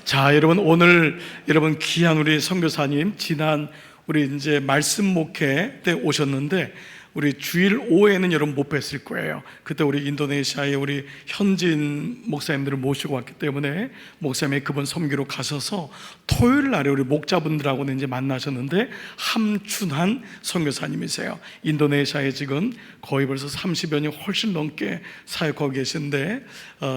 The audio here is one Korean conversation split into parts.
자, 여러분 오늘 여러분 귀한 우리 선교사님 지난 우리 이제 말씀 목회 때 오셨는데 우리 주일 오후에는 여러분 못 뵀을 거예요. 그때 우리 인도네시아에 우리 현지인 목사님들을 모시고 왔기 때문에 목사님이 그분 섬기로 가셔서 토요일 날에 우리 목자분들하고는 이제 만나셨는데 함춘한 선교사님이세요. 인도네시아에 지금 거의 벌써 30여 년 훨씬 넘게 사역하고 계신데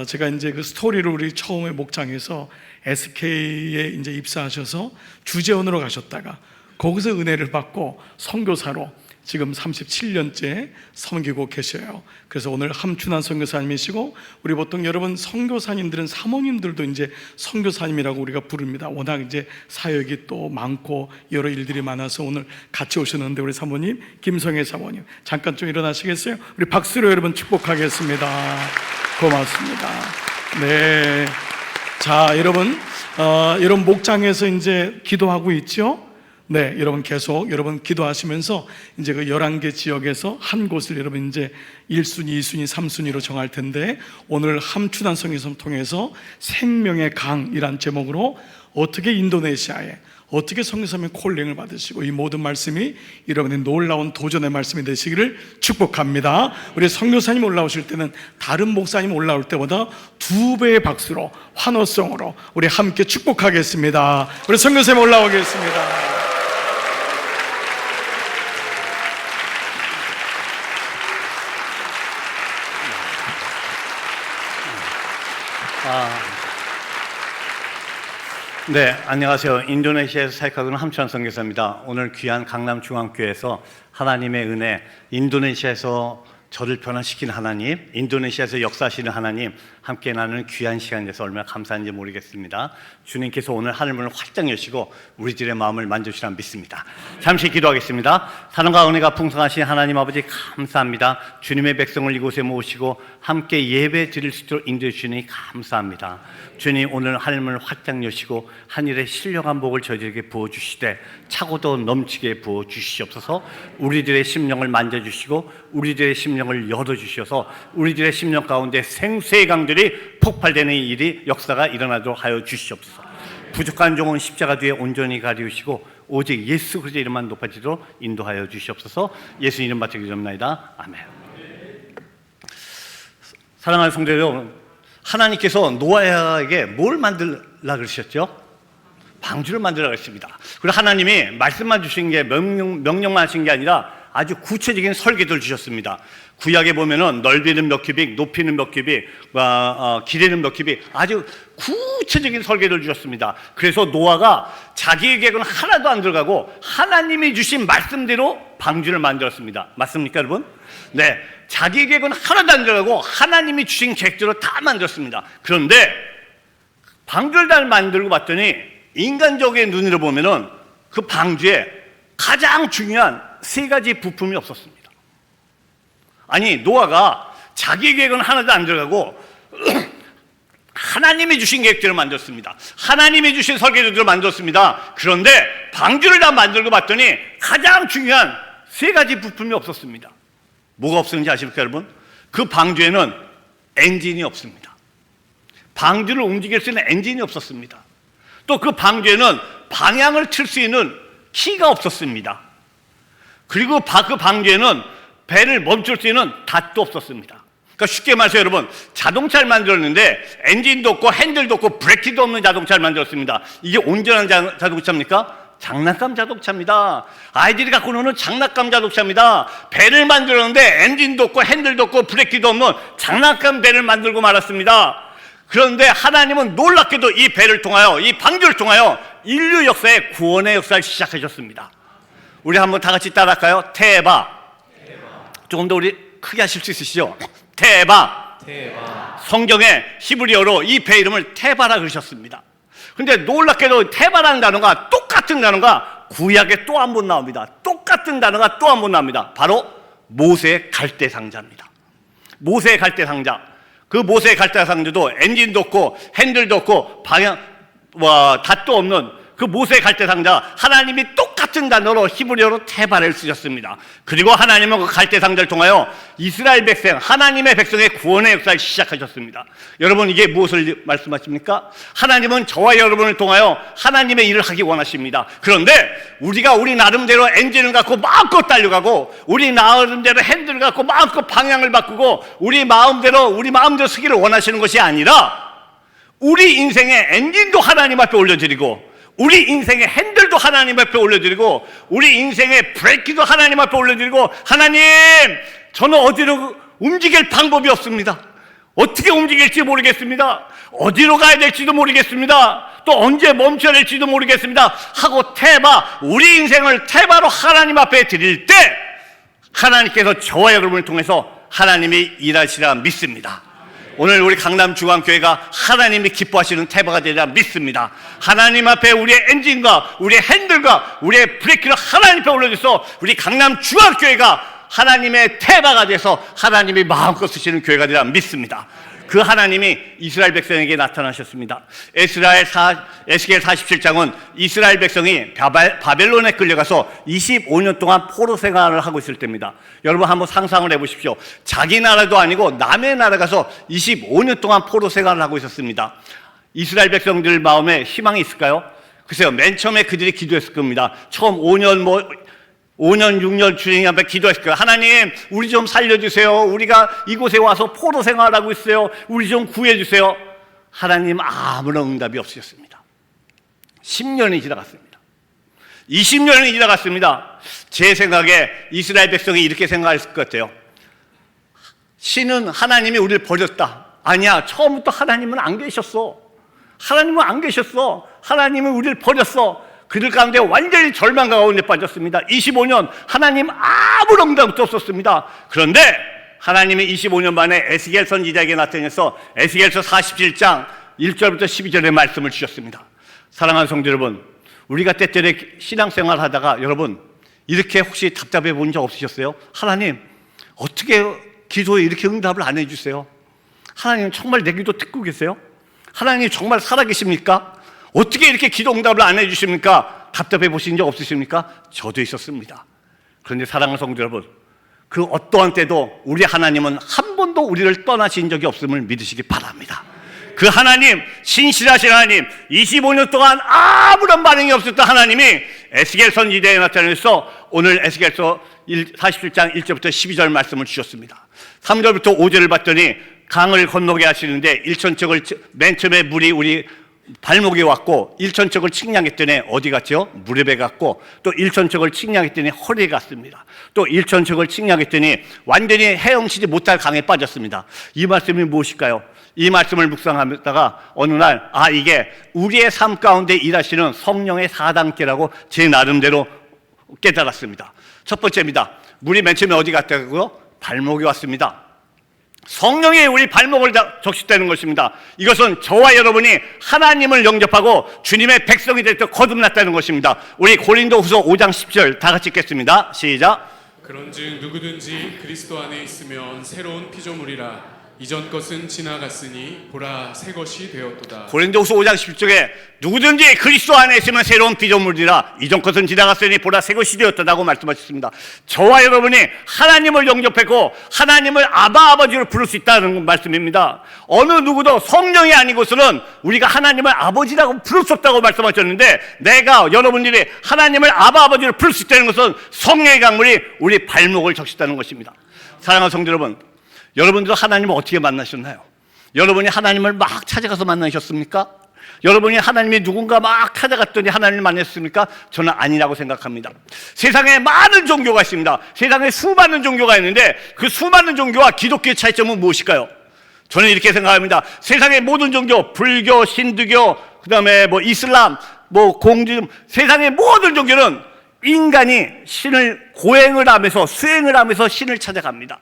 제가 이제 그 스토리를 우리 처음에 목장에서 SK에 이제 입사하셔서 주재원으로 가셨다가 거기서 은혜를 받고 선교사로 지금 37년째 섬기고 계셔요. 그래서 오늘 함춘한 선교사님이시고, 우리 보통 여러분 선교사님들은 사모님들도 이제 선교사님이라고 우리가 부릅니다. 워낙 이제 사역이 또 많고 여러 일들이 많아서 오늘 같이 오셨는데 우리 사모님 김성애 사모님 잠깐 좀 일어나시겠어요? 우리 박수로 여러분 축복하겠습니다. 고맙습니다. 네, 자 여러분 여러분 목장에서 이제 기도하고 있죠? 네, 여러분 계속 여러분 기도하시면서 이제 그 11개 지역에서 한 곳을 여러분 이제 1순위, 2순위, 3순위로 정할 텐데, 오늘 함춘한 성교사를 통해서 생명의 강이란 제목으로 어떻게 인도네시아에 어떻게 선교사님의 콜링을 받으시고 이 모든 말씀이 여러분의 놀라운 도전의 말씀이 되시기를 축복합니다. 우리 선교사님 올라오실 때는 다른 목사님 올라올 때보다 2배의 박수로 환호성으로 우리 함께 축복하겠습니다. 우리 선교사님 올라오겠습니다. 네, 안녕하세요. 인도네시아에서 사역하고 있는 함춘한 선교사입니다. 오늘 귀한 강남중앙교회에서 하나님의 은혜, 인도네시아에서 저를 변화시킨 하나님, 인도네시아에서 역사하시는 하나님 함께 나누는 귀한 시간이 돼서 얼마나 감사한지 모르겠습니다. 주님께서 오늘 하늘문을 활짝 여시고 우리들의 마음을 만져주시라 믿습니다. 잠시 기도하겠습니다. 사랑과 은혜가 풍성하신 하나님 아버지 감사합니다. 주님의 백성을 이곳에 모시고 함께 예배 드릴 수 있도록 인도해 주시니 감사합니다. 주님, 오늘 하늘문을 활짝 여시고 하늘의 신령한 복을 저희들에게 부어주시되 차고도 넘치게 부어주시옵소서. 우리들의 심령을 만져주시고 우리들의 심령을 열어주셔서 우리들의 심령 가운데 생수의 강들이 폭발되는 일이 역사가 일어나도록 하여 주시옵소서. 부족한 종은 십자가 뒤에 온전히 가리우시고 오직 예수 그리스도의 이름만 높아지도록 인도하여 주시옵소서. 예수 이름 받들기 기도합니다. 아멘. 사랑하는 성도 여러분, 하나님께서 노아에게 뭘 만들라 그러셨죠? 방주를 만들라 그랬습니다. 그리고 하나님이 말씀만 주신 게 명령만 하신 게 아니라 아주 구체적인 설계도를 주셨습니다. 구약에 보면은 넓이는 몇 큐빅, 높이는 몇 큐빅, 길이는 몇 큐빅, 아주 구체적인 설계도를 주셨습니다. 그래서 노아가 자기의 계획은 하나도 안 들어가고 하나님이 주신 말씀대로 방주를 만들었습니다. 맞습니까, 여러분? 네, 자기의 계획은 하나도 안 들어가고 하나님이 주신 계획대로 다 만들었습니다. 그런데 방주를 다 만들고 봤더니 인간적인 눈으로 보면은 그 방주에 가장 중요한 3가지 부품이 없었습니다. 아니, 노아가 자기 계획은 하나도 안 들어가고 하나님이 주신 계획대로 만들었습니다. 하나님이 주신 설계도대로 만들었습니다. 그런데 방주를 다 만들고 봤더니 가장 중요한 3가지 부품이 없었습니다. 뭐가 없었는지 아십니까, 여러분? 그 방주에는 엔진이 없습니다. 방주를 움직일 수 있는 엔진이 없었습니다. 또 그 방주에는 방향을 틀 수 있는 키가 없었습니다. 그리고 그 방주에는 배를 멈출 수 있는 닷도 없었습니다. 그러니까 쉽게 말해서 여러분, 자동차를 만들었는데 엔진도 없고 핸들도 없고 브레이크도 없는 자동차를 만들었습니다. 이게 온전한 자동차입니까? 장난감 자동차입니다. 아이들이 갖고 노는 장난감 자동차입니다. 배를 만들었는데 엔진도 없고 핸들도 없고 브레이크도 없는 장난감 배를 만들고 말았습니다. 그런데 하나님은 놀랍게도 이 배를 통하여, 이 방주를 통하여 인류 역사의 구원의 역사를 시작하셨습니다. 우리 한번 다 같이 따라할까요? 테바. 조금 더 우리 크게 하실 수 있으시죠? 테바. 성경에 히브리어로 이 배 이름을 테바라 그러셨습니다. 근데 놀랍게도 테바라는 단어가 똑같은 단어가 구약에 또 한 번 나옵니다. 똑같은 단어가 또 한 번 나옵니다. 바로 모세의 갈대 상자입니다. 모세의 갈대 상자. 그 모세의 갈대 상자도 엔진도 없고 핸들도 없고 닷도 없는 그 모세의 갈대 상자, 하나님이 똑같은 같은 단어로 히브리어로 테바를 쓰셨습니다. 그리고 하나님은 그 갈대 상자를 통하여 이스라엘 백성, 하나님의 백성의 구원의 역사를 시작하셨습니다. 여러분, 이게 무엇을 말씀하십니까? 하나님은 저와 여러분을 통하여 하나님의 일을 하기 원하십니다. 그런데 우리가 우리 나름대로 엔진을 갖고 마음껏 달려가고, 우리 나름대로 핸들을 갖고 마음껏 방향을 바꾸고, 우리 마음대로 쓰기를 원하시는 것이 아니라, 우리 인생의 엔진도 하나님 앞에 올려드리고, 우리 인생의 핸들도 하나님 앞에 올려드리고, 우리 인생의 브레이크도 하나님 앞에 올려드리고, 하나님, 저는 어디로 움직일 방법이 없습니다. 어떻게 움직일지 모르겠습니다. 어디로 가야 될지도 모르겠습니다. 또 언제 멈춰야 될지도 모르겠습니다 하고 우리 인생을 테바로 하나님 앞에 드릴 때, 하나님께서 저와 여러분을 통해서 하나님이 일하시라 믿습니다. 오늘 우리 강남중앙교회가 하나님이 기뻐하시는 테바가 되리라 믿습니다. 하나님 앞에 우리의 엔진과 우리의 핸들과 우리의 브레이크를 하나님 앞에 올려줘서 우리 강남중앙교회가 하나님의 테바가 돼서 하나님이 마음껏 쓰시는 교회가 되리라 믿습니다. 그 하나님이 이스라엘 백성에게 나타나셨습니다. 에스겔 47장은 이스라엘 백성이 바벨론에 끌려가서 25년 동안 포로 생활을 하고 있을 때입니다. 여러분 한번 상상을 해보십시오. 자기 나라도 아니고 남의 나라 가서 25년 동안 포로 생활을 하고 있었습니다. 이스라엘 백성들 마음에 희망이 있을까요? 글쎄요, 맨 처음에 그들이 기도했을 겁니다. 처음 5년 6년 주님 앞에 기도했을 거예요. 하나님, 우리 좀 살려주세요. 우리가 이곳에 와서 포로 생활하고 있어요. 우리 좀 구해주세요. 하나님 아무런 응답이 없으셨습니다. 10년이 지나갔습니다. 20년이 지나갔습니다. 제 생각에 이스라엘 백성이 이렇게 생각했을 것 같아요. 신은 하나님이 우리를 버렸다. 아니야, 처음부터 하나님은 안 계셨어. 하나님은 안 계셨어. 하나님은 우리를 버렸어. 그들 가운데 완전히 절망 가운데 빠졌습니다. 25년 하나님 아무런 응답도 없었습니다. 그런데 하나님이 25년 만에 에스겔 선지자에게 나타나서 에스겔서 47장 1절부터 12절의 말씀을 주셨습니다. 사랑하는 성도 여러분, 우리가 때때로 신앙생활 하다가 여러분 이렇게 혹시 답답해 본 적 없으셨어요? 하나님, 어떻게 기도에 이렇게 응답을 안 해주세요? 하나님 정말 내 기도 듣고 계세요? 하나님 정말 살아계십니까? 어떻게 이렇게 기도 응답을 안 해주십니까? 답답해 보신 적 없으십니까? 저도 있었습니다. 그런데 사랑하는 성도 여러분, 그 어떠한 때도 우리 하나님은 한 번도 우리를 떠나신 적이 없음을 믿으시기 바랍니다. 그 하나님, 신실하신 하나님, 25년 동안 아무런 반응이 없었던 하나님이 에스겔 선지자에 나타나서 오늘 에스겔서 47장 1절부터 12절 말씀을 주셨습니다. 3절부터 5절을 봤더니 강을 건너게 하시는데 일천척을 맨 처음에 물이 우리 발목에 왔고, 일천척을 측량했더니 어디 갔죠? 무릎에 갔고, 또 일천척을 측량했더니 허리에 갔습니다. 또 일천척을 측량했더니 완전히 헤엄치지 못할 강에 빠졌습니다. 이 말씀이 무엇일까요? 이 말씀을 묵상하다가 어느 날 이게 우리의 삶 가운데 일하시는 성령의 4단계라고 제 나름대로 깨달았습니다. 첫 번째입니다. 물이 맨 처음에 어디 갔다고요? 발목에 왔습니다. 성령이 우리 발목을 적시되는 것입니다. 이것은 저와 여러분이 하나님을 영접하고 주님의 백성이 될 때 거듭났다는 것입니다. 우리 고린도후서 5장 10절 다 같이 읽겠습니다. 시작. 그런즉 누구든지 그리스도 안에 있으면 새로운 피조물이라 이전 것은 지나갔으니 보라 새 것이 되었도다. 고린도후서 5장 10절에 누구든지 그리스도 안에 있으면 새로운 피조물이라 이전 것은 지나갔으니 보라 새 것이 되었다고 말씀하셨습니다. 저와 여러분이 하나님을 영접했고 하나님을 아버지로 부를 수 있다는 말씀입니다. 어느 누구도 성령이 아니고서는 우리가 하나님을 아버지라고 부를 수 없다고 말씀하셨는데, 내가 여러분들이 하나님을 아버지로 부를 수 있다는 것은 성령의 강물이 우리 발목을 적시다는 것입니다. 사랑하는 성도 여러분, 여러분들은 하나님을 어떻게 만나셨나요? 여러분이 하나님을 막 찾아가서 만나셨습니까? 여러분이 하나님이 누군가 막 찾아갔더니 하나님을 만났습니까? 저는 아니라고 생각합니다. 세상에 많은 종교가 있습니다. 세상에 수많은 종교가 있는데 그 수많은 종교와 기독교의 차이점은 무엇일까요? 저는 이렇게 생각합니다. 세상의 모든 종교, 불교, 힌두교, 그 다음에 이슬람, 공주즘, 세상의 모든 종교는 인간이 신을 고행을 하면서 수행을 하면서 신을 찾아갑니다.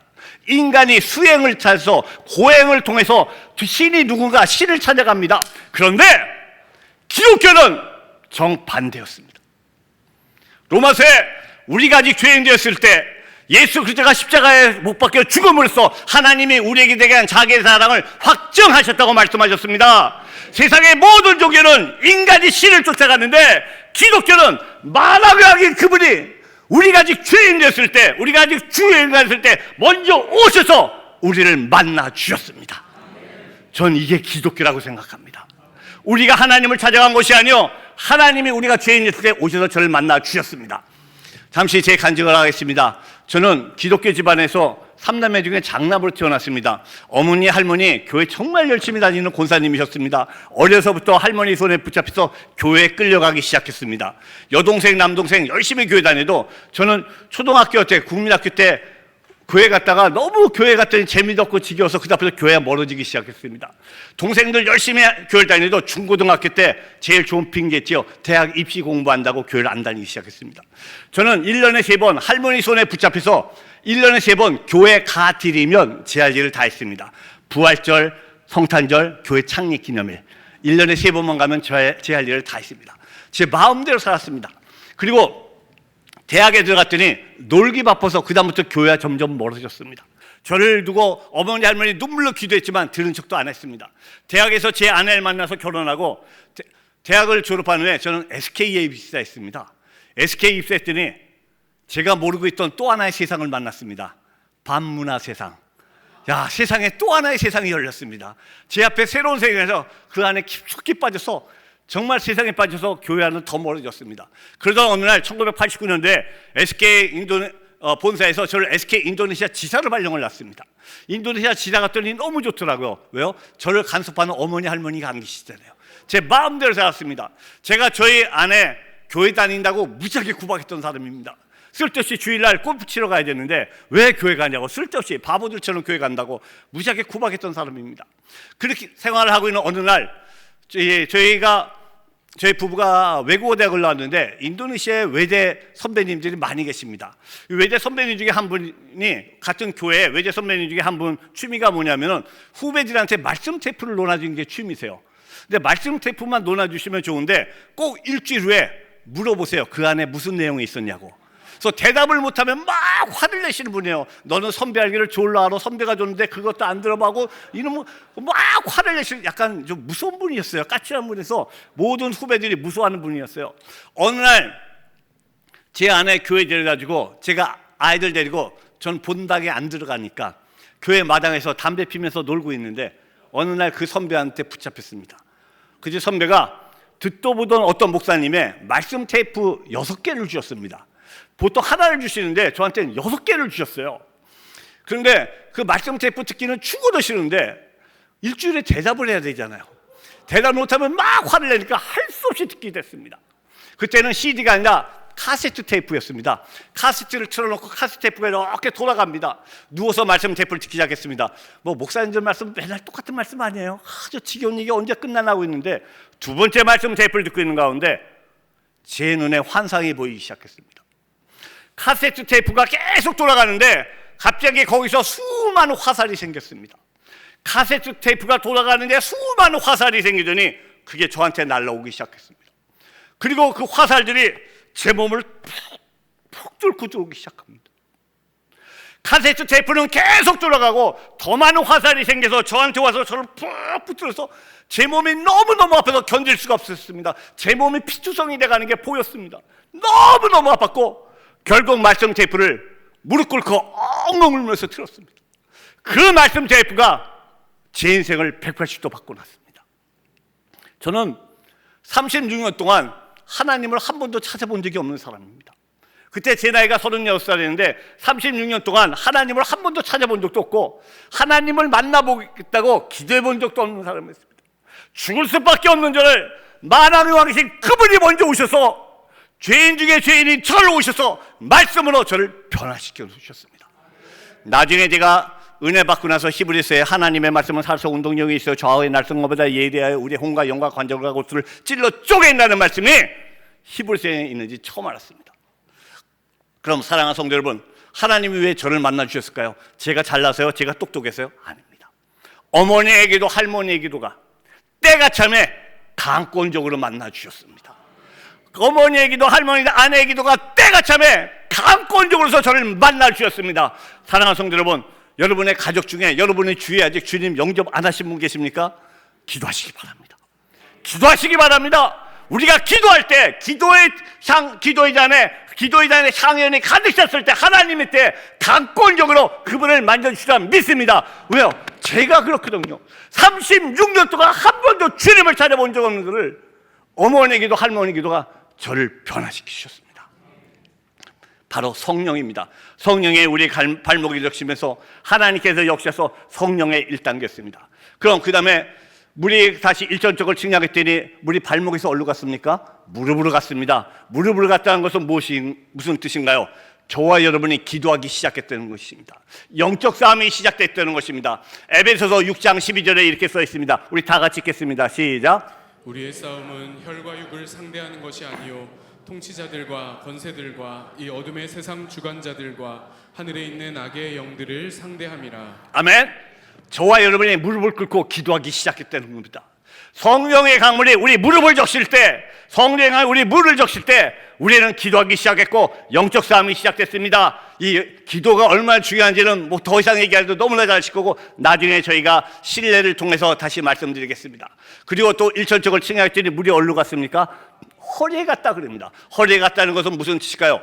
인간이 수행을 찾아서 고행을 통해서 신이 누군가 신을 찾아갑니다. 그런데 기독교는 정반대였습니다. 로마서에 우리가 아직 죄인되었을 때 예수 그리스도가 십자가에 못 박혀 죽음으로써 하나님이 우리에게 대한 자기의 사랑을 확정하셨다고 말씀하셨습니다. 세상의 모든 종교는 인간이 신을 쫓아갔는데 기독교는 만왕의 그분이 우리가 아직 죄인 됐을 때, 우리가 아직 주의 됐을 때 먼저 오셔서 우리를 만나 주셨습니다. 전 이게 기독교라고 생각합니다. 우리가 하나님을 찾아간 것이 아니요, 하나님이 우리가 죄인 됐을 때 오셔서 저를 만나 주셨습니다. 잠시 제 간증을 하겠습니다. 저는 기독교 집안에서 3남매 중에 장남으로 태어났습니다. 어머니, 할머니 교회 정말 열심히 다니는 권사님이셨습니다. 어려서부터 할머니 손에 붙잡혀서 교회에 끌려가기 시작했습니다. 여동생, 남동생 열심히 교회 다녀도 저는 초등학교 때, 국민학교 때 교회 갔다가 너무 교회 갔더니 재미도 없고 지겨워서 그다음부터 교회가 멀어지기 시작했습니다. 동생들 열심히 교회 다니도 중고등학교 때 제일 좋은 핑계였지요. 대학 입시 공부한다고 교회를 안 다니기 시작했습니다. 저는 1년에 3번 할머니 손에 붙잡혀서 1년에 3번 교회 가드리면 제 할 일을 다 했습니다. 부활절, 성탄절, 교회 창립 기념일 1년에 3번만 가면 제 할 일을 다 했습니다. 제 마음대로 살았습니다. 그리고 대학에 들어갔더니 놀기 바빠서 그다음부터 교회가 점점 멀어졌습니다. 저를 두고 어머니 할머니 눈물로 기도했지만 들은 척도 안 했습니다. 대학에서 제 아내를 만나서 결혼하고 대학을 졸업한 후에 저는 SK에 입사했습니다. SK에 입사했더니 제가 모르고 있던 또 하나의 세상을 만났습니다. 반문화 세상. 야, 세상에 또 하나의 세상이 열렸습니다. 제 앞에 새로운 세상에서 그 안에 깊숙이 빠져서 정말 세상에 빠져서 교회와는 더 멀어졌습니다. 그러다 어느 날 1989년도에 SK 본사에서 저를 SK 인도네시아 지사로 발령을 났습니다. 인도네시아 지사 갔더니 너무 좋더라고요. 왜요? 저를 간섭하는 어머니 할머니가 안 계시잖아요. 제 마음대로 살았습니다. 제가 저희 아내 교회 다닌다고 무지하게 구박했던 사람입니다. 쓸데없이 주일날 골프 치러 가야 되는데 왜 교회 가냐고, 쓸데없이 바보들처럼 교회 간다고 무지하게 구박했던 사람입니다. 그렇게 생활을 하고 있는 어느 날 저희 부부가 외국어 대학을 나왔는데 인도네시아에 외대 선배님들이 많이 계십니다. 외대 선배님 중에 한 분이, 같은 교회 외대 선배님 중에 한 분 취미가 뭐냐면은 후배들한테 말씀 테이프를 논아주는 게 취미세요. 근데 말씀 테이프만 논아주시면 좋은데 꼭 일주일 후에 물어보세요. 그 안에 무슨 내용이 있었냐고. 그래서 대답을 못하면 막 화를 내시는 분이에요. 너는 선배 알기를 졸라 알아. 선배가 줬는데 그것도 안 들어보고 이놈은 막 화를 내시는, 약간 좀 무서운 분이었어요. 까칠한 분에서 모든 후배들이 무서워하는 분이었어요. 어느 날 제 아내 교회 데려다주고 제가 아이들 데리고 전 본당에 안 들어가니까 교회 마당에서 담배 피면서 놀고 있는데 어느 날 그 선배한테 붙잡혔습니다. 그 선배가 듣도 보던 어떤 목사님의 말씀 테이프 6개를 주셨습니다. 보통 하나를 주시는데 저한테는 6개를 주셨어요. 그런데 그 말씀 테이프 듣기는 죽어도 싫은데 일주일에 대답을 해야 되잖아요. 대답 못하면 막 화를 내니까 할 수 없이 듣게 됐습니다. 그때는 CD가 아니라 카세트 테이프였습니다. 카세트를 틀어놓고 카세트 테이프가 이렇게 돌아갑니다. 누워서 말씀 테이프를 듣기 시작했습니다. 뭐 목사님들 말씀 맨날 똑같은 말씀 아니에요? 아주 지겨운 얘기 언제 끝나나고 있는데 두 번째 말씀 테이프를 듣고 있는 가운데 제 눈에 환상이 보이기 시작했습니다. 카세트 테이프가 계속 돌아가는데 갑자기 거기서 수많은 화살이 생겼습니다. 카세트 테이프가 돌아가는데 수많은 화살이 생기더니 그게 저한테 날아오기 시작했습니다. 그리고 그 화살들이 제 몸을 푹 뚫고 들어오기 시작합니다. 카세트 테이프는 계속 돌아가고 더 많은 화살이 생겨서 저한테 와서 저를 푹 붙들어서 제 몸이 너무너무 아파서 견딜 수가 없었습니다. 제 몸이 피투성이 돼가는 게 보였습니다. 너무너무 아팠고 결국 말씀 테이프를 무릎 꿇고 엉엉 울면서 틀었습니다. 그 말씀 테이프가 제 인생을 180도 바꿔놨습니다. 저는 36년 동안 하나님을 한 번도 찾아본 적이 없는 사람입니다. 그때 제 나이가 36살이었는데 36년 동안 하나님을 한 번도 찾아본 적도 없고 하나님을 만나보겠다고 기대해본 적도 없는 사람이었습니다. 죽을 수밖에 없는 저를 만왕의 왕이신 그분이 먼저 오셔서 죄인 중에 죄인인 저를 오셔서 말씀으로 저를 변화시켜 주셨습니다. 나중에 제가 은혜 받고 나서 히브리서에 하나님의 말씀은 살서 운동력이 있어 좌우의 날성어보다 예리하여 우리의 혼과 영과 관절과 골수를 찔러 쪼갠다는 말씀이 히브리서에 있는지 처음 알았습니다. 그럼 사랑하는 성도 여러분, 하나님이 왜 저를 만나 주셨을까요? 제가 잘나서요? 제가 똑똑해서요? 아닙니다. 어머니의 기도, 할머니의 기도가 때가 참에 강권적으로 만나 주셨습니다. 어머니의 기도, 할머니, 아내의 기도가 때가 참에 강권적으로서 저를 만나 주셨습니다. 사랑하는 성도 여러분, 여러분의 가족 중에 여러분의 주위에 아직 주님 영접 안 하신 분 계십니까? 기도하시기 바랍니다. 기도하시기 바랍니다. 우리가 기도할 때 기도의 잔에 향연이 가득 찼을 때 하나님의 때 강권적으로 그분을 만져주시라 믿습니다. 왜요? 제가 그렇거든요. 36년 동안 한 번도 주님을 찾아본 적 없는 것을 어머니 기도 할머니 기도가 저를 변화시키셨습니다. 바로 성령입니다. 성령의 우리 발목을 적시면서 하나님께서 역사서 성령의 1단계였습니다. 그럼 그 다음에 물이 다시 일전적을 증량했더니 물이 발목에서 어디로 갔습니까? 무릎으로 갔습니다. 무릎으로 갔다는 것은 무슨 뜻인가요? 저와 여러분이 기도하기 시작했다는 것입니다. 영적 싸움이 시작됐다는 것입니다. 에베소서 6장 12절에 이렇게 써 있습니다. 우리 다 같이 읽겠습니다. 시작. 우리의 싸움은 혈과 육을 상대하는 것이 아니요 통치자들과 권세들과 이 어둠의 세상 주관자들과 하늘에 있는 악의 영들을 상대함이라. 아멘. 저와 여러분이 무릎을 꿇고 기도하기 시작했다는 겁니다. 성령의 강물이 우리 무릎을 적실 때, 성령의 강물이 우리 무릎을 적실 때 우리는 기도하기 시작했고 영적 싸움이 시작됐습니다. 이 기도가 얼마나 중요한지는 뭐 더 이상 얘기하기도 너무나 잘 아실 거고 나중에 저희가 신뢰를 통해서 다시 말씀드리겠습니다. 그리고 또 일천적을 칭하였더니 물이 어디로 갔습니까? 허리에 갔다 그럽니다. 허리에 갔다는 것은 무슨 뜻일까요?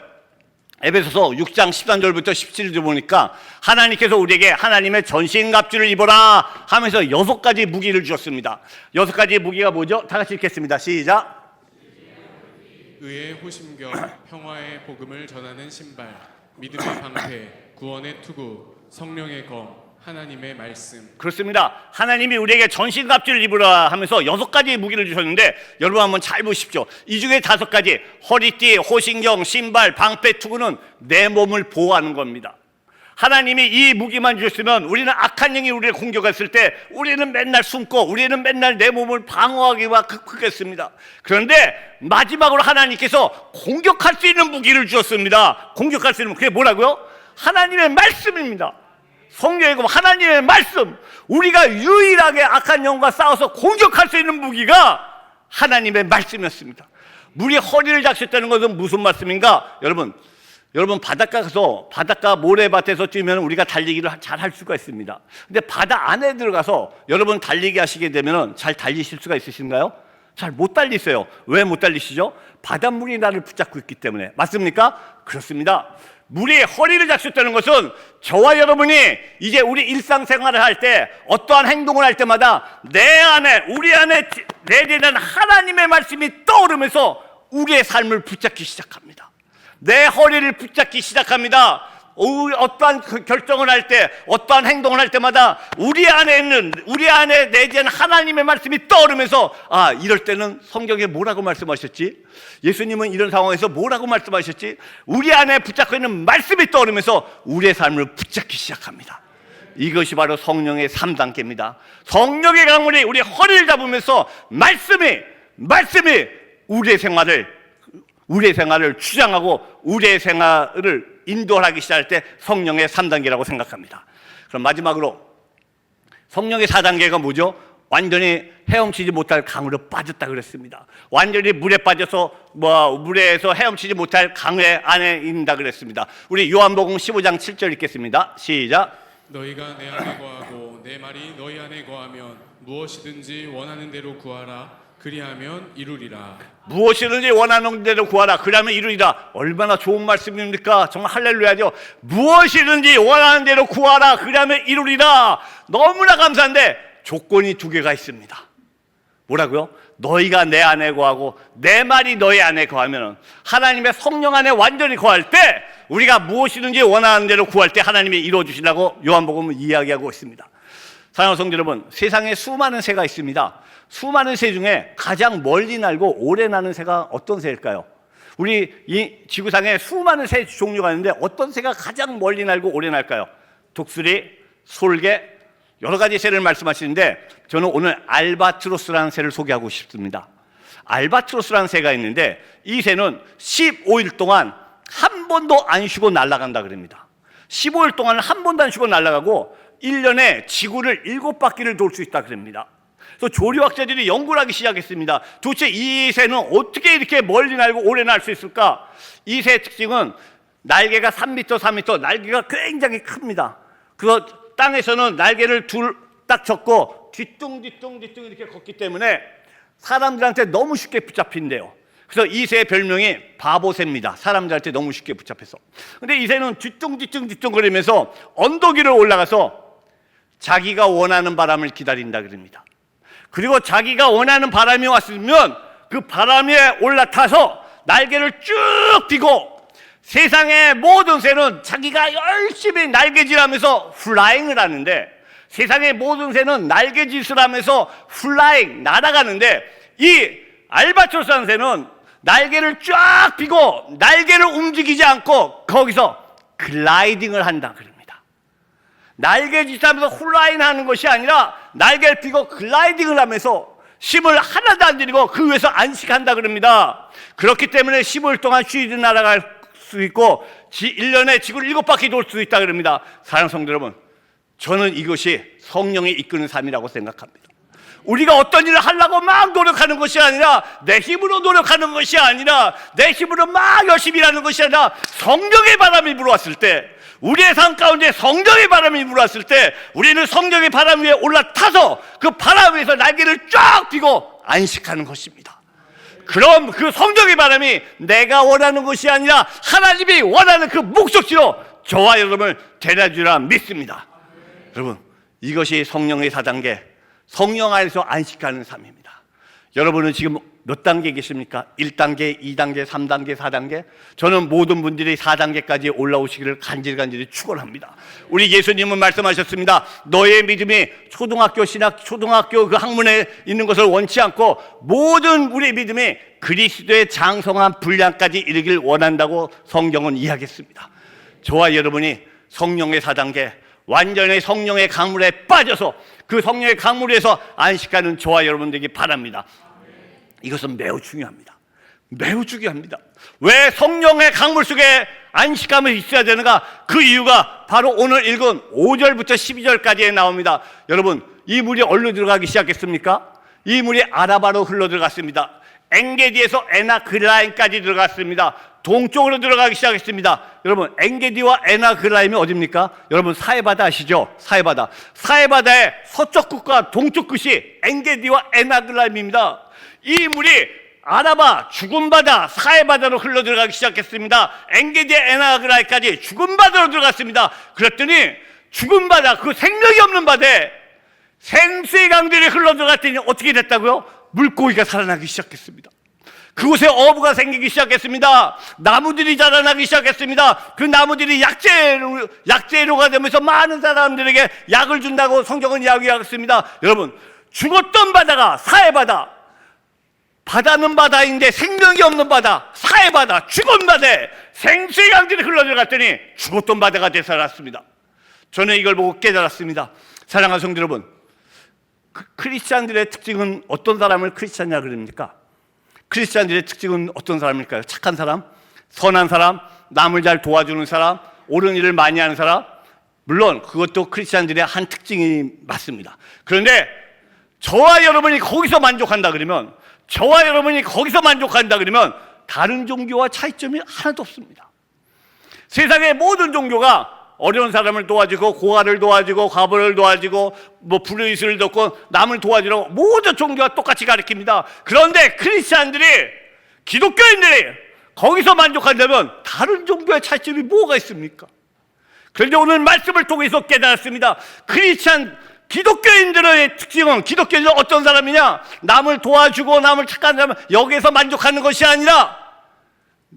에베소서 6장 13절부터 17절 보니까 하나님께서 우리에게 하나님의 전신갑주를 입어라 하면서 6가지 무기를 주셨습니다. 6가지 무기가 뭐죠? 다 같이 읽겠습니다. 시작. 의의 호심경, 평화의 복음을 전하는 신발, 믿음의 방패, 구원의 투구, 성령의 검, 하나님의 말씀. 그렇습니다. 하나님이 우리에게 전신갑주를 입으라 하면서 6가지 무기를 주셨는데 여러분 한번 잘 보십시오. 이 중에 5가지 허리띠, 호신경, 신발, 방패, 투구는 내 몸을 보호하는 겁니다. 하나님이 이 무기만 주셨으면 우리는 악한 영이 우리를 공격했을 때 우리는 맨날 숨고 우리는 맨날 내 몸을 방어하기만 극복했습니다. 그런데 마지막으로 하나님께서 공격할 수 있는 무기를 주셨습니다. 공격할 수 있는 그게 뭐라고요? 하나님의 말씀입니다. 성령의 검, 하나님의 말씀. 우리가 유일하게 악한 영과 싸워서 공격할 수 있는 무기가 하나님의 말씀이었습니다. 물이 허리를 작셨다는 것은 무슨 말씀인가? 여러분 바닷가 가서 바닷가 모래밭에서 뛰면 우리가 달리기를 잘 할 수가 있습니다. 근데 바다 안에 들어가서 여러분 달리기 하시게 되면 잘 달리실 수가 있으신가요? 잘 못 달리세요. 왜 못 달리시죠? 바닷물이 나를 붙잡고 있기 때문에. 맞습니까? 그렇습니다. 물이 허리를 잡혔다는 것은 저와 여러분이 이제 우리 일상생활을 할 때 어떠한 행동을 할 때마다 내 안에 우리 안에 내재된 하나님의 말씀이 떠오르면서 우리의 삶을 붙잡기 시작합니다. 내 허리를 붙잡기 시작합니다. 어떠한 결정을 할 때, 어떠한 행동을 할 때마다 우리 안에 내재된 하나님의 말씀이 떠오르면서 이럴 때는 성경에 뭐라고 말씀하셨지? 예수님은 이런 상황에서 뭐라고 말씀하셨지? 우리 안에 붙잡고 있는 말씀이 떠오르면서 우리의 삶을 붙잡기 시작합니다. 이것이 바로 성령의 3단계입니다. 성령의 강물이 우리 허리를 잡으면서 말씀이 우리의 생활을 주장하고 우리의 생활을 인도하기 시작할 때 성령의 3단계라고 생각합니다. 그럼 마지막으로 성령의 4단계가 뭐죠? 완전히 헤엄치지 못할 강으로 빠졌다 그랬습니다. 완전히 물에 빠져서 물에서 헤엄치지 못할 강의 안에 있다 그랬습니다. 우리 요한복음 15장 7절 읽겠습니다. 시작. 너희가 내 안에 거하고 내 말이 너희 안에 거하면 무엇이든지 원하는 대로 구하라. 그리하면 이루리라. 무엇이든지 원하는 대로 구하라. 그러면 이루리라. 얼마나 좋은 말씀입니까? 정말 할렐루야죠. 무엇이든지 원하는 대로 구하라. 그러면 이루리라. 너무나 감사한데 조건이 2개가 있습니다. 뭐라고요? 너희가 내 안에 거하고 내 말이 너희 안에 거하면 하나님의 성령 안에 완전히 거할 때 우리가 무엇이든지 원하는 대로 구할 때 하나님이 이루어주시라고 요한복음은 이야기하고 있습니다. 사랑하는 성도 여러분, 세상에 수많은 새가 있습니다. 수많은 새 중에 가장 멀리 날고 오래 나는 새가 어떤 새일까요? 우리 이 지구상에 수많은 새 종류가 있는데 어떤 새가 가장 멀리 날고 오래 날까요? 독수리, 솔개, 여러 가지 새를 말씀하시는데 저는 오늘 알바트로스라는 새를 소개하고 싶습니다. 알바트로스라는 새가 있는데 이 새는 15일 동안 한 번도 안 쉬고 날아간다 그럽니다. 15일 동안 한 번도 안 쉬고 날아가고 1년에 지구를 7바퀴를 돌 수 있다 그럽니다. 그래서 조류학자들이 연구를 하기 시작했습니다. 도대체 이 새는 어떻게 이렇게 멀리 날고 오래 날 수 있을까? 이 새의 특징은 날개가 3m, 4m, 날개가 굉장히 큽니다. 그 땅에서는 날개를 딱 젓고 뒤뚱뒤뚱 이렇게 걷기 때문에 사람들한테 너무 쉽게 붙잡힌대요. 그래서 이 새의 별명이 바보새입니다. 사람들한테 너무 쉽게 붙잡혀서. 근데 이 새는 뒤뚱 거리면서 언덕 위로 올라가서 자기가 원하는 바람을 기다린다 그럽니다. 그리고 자기가 원하는 바람이 왔으면 그 바람에 올라타서 날개를 쭉 펴고 세상의 모든 새는 자기가 열심히 날개질하면서 플라잉을 하는데, 세상의 모든 새는 날개짓을 하면서 플라잉, 날아가는데, 이 알바트로스라는 새는 날개를 쫙 펴고 날개를 움직이지 않고 거기서 글라이딩을 한다 그럽니다. 날개짓하면서 플라잉 하는 것이 아니라 날개를 펴고 글라이딩을 하면서 힘을 하나도 안 들이고 그 위에서 안식한다 그럽니다. 그렇기 때문에 15일 동안 쉬지 날아갈 수 있고 1년에 지구를 7바퀴 돌 수 있다 그럽니다. 사랑하는 성도 여러분, 저는 이것이 성령이 이끄는 삶이라고 생각합니다. 우리가 어떤 일을 하려고 막 노력하는 것이 아니라, 내 힘으로 노력하는 것이 아니라, 내 힘으로 막 열심히 일하는 것이 아니라, 성령의 바람이 불어왔을 때, 우리의 삶 가운데 성령의 바람이 불어왔을 때 우리는 성령의 바람 위에 올라타서 그 바람 위에서 날개를 쫙 펴고 안식하는 것입니다. 그럼 그 성령의 바람이 내가 원하는 것이 아니라 하나님이 원하는 그 목적지로 저와 여러분을 데려주리라 믿습니다. 여러분, 이것이 성령의 4단계, 성령 안에서 안식하는 삶입니다. 여러분은 지금 몇 단계 계십니까? 1단계, 2단계, 3단계, 4단계? 저는 모든 분들이 4단계까지 올라오시기를 간절히 축원합니다. 우리 예수님은 말씀하셨습니다. 너의 믿음이 초등학교 그 학문에 있는 것을 원치 않고 모든 우리의 믿음이 그리스도의 장성한 분량까지 이르길 원한다고 성경은 이야기했습니다. 저와 여러분이 성령의 4단계, 완전히 성령의 강물에 빠져서 그 성령의 강물에서 안식하는 저와 여러분 되기 바랍니다. 이것은 매우 중요합니다. 매우 중요합니다. 왜 성령의 강물 속에 안식감을 있어야 되는가? 그 이유가 바로 오늘 읽은 5절부터 12절까지에 나옵니다. 여러분, 이 물이 어디로 들어가기 시작했습니까? 이 물이 아라바로 흘러 들어갔습니다. 엔게디에서 에나그라임까지 들어갔습니다. 동쪽으로 들어가기 시작했습니다. 여러분, 엔게디와 에나그라임이 어디입니까? 여러분, 사해바다 아시죠? 사해바다의 서쪽 끝과 동쪽 끝이 엔게디와 에나그라임입니다. 이 물이 아라바, 죽은 바다, 사해바다로 흘러 들어가기 시작했습니다. 엔게디, 에나그라임까지 죽은 바다로 들어갔습니다. 그랬더니 죽은 바다, 그 생명이 없는 바다에 생수의 강들이 흘러 들어갔더니 어떻게 됐다고요? 물고기가 살아나기 시작했습니다. 그곳에 어부가 생기기 시작했습니다. 나무들이 자라나기 시작했습니다. 그 나무들이 약재료가 되면서 많은 사람들에게 약을 준다고 성경은 이야기하겠습니다. 여러분, 죽었던 바다가 사해바다, 바다는 바다인데 생명이 없는 바다, 사해바다, 죽은 바다에 생수의 강들이 흘러들어갔더니 죽었던 바다가 되살았습니다. 저는 이걸 보고 깨달았습니다. 사랑하는 성도 여러분, 크리스찬들의 특징은 어떤 사람을 크리스찬이라 그럽니까? 크리스찬들의 특징은 어떤 사람일까요? 착한 사람, 선한 사람, 남을 잘 도와주는 사람, 옳은 일을 많이 하는 사람. 물론 그것도 크리스찬들의 한 특징이 맞습니다. 그런데 저와 여러분이 거기서 만족한다 그러면 다른 종교와 차이점이 하나도 없습니다. 세상의 모든 종교가 어려운 사람을 도와주고, 고아를 도와주고, 과부를 도와주고, 불의를 돕고, 남을 도와주라고 모든 종교가 똑같이 가르칩니다. 그런데 크리스찬들이, 기독교인들이 거기서 만족한다면 다른 종교의 차이점이 뭐가 있습니까? 그런데 오늘 말씀을 통해서 깨달았습니다. 기독교인들의 특징은, 기독교인들은 어떤 사람이냐? 남을 도와주고 남을 착한 사람, 여기에서 만족하는 것이 아니라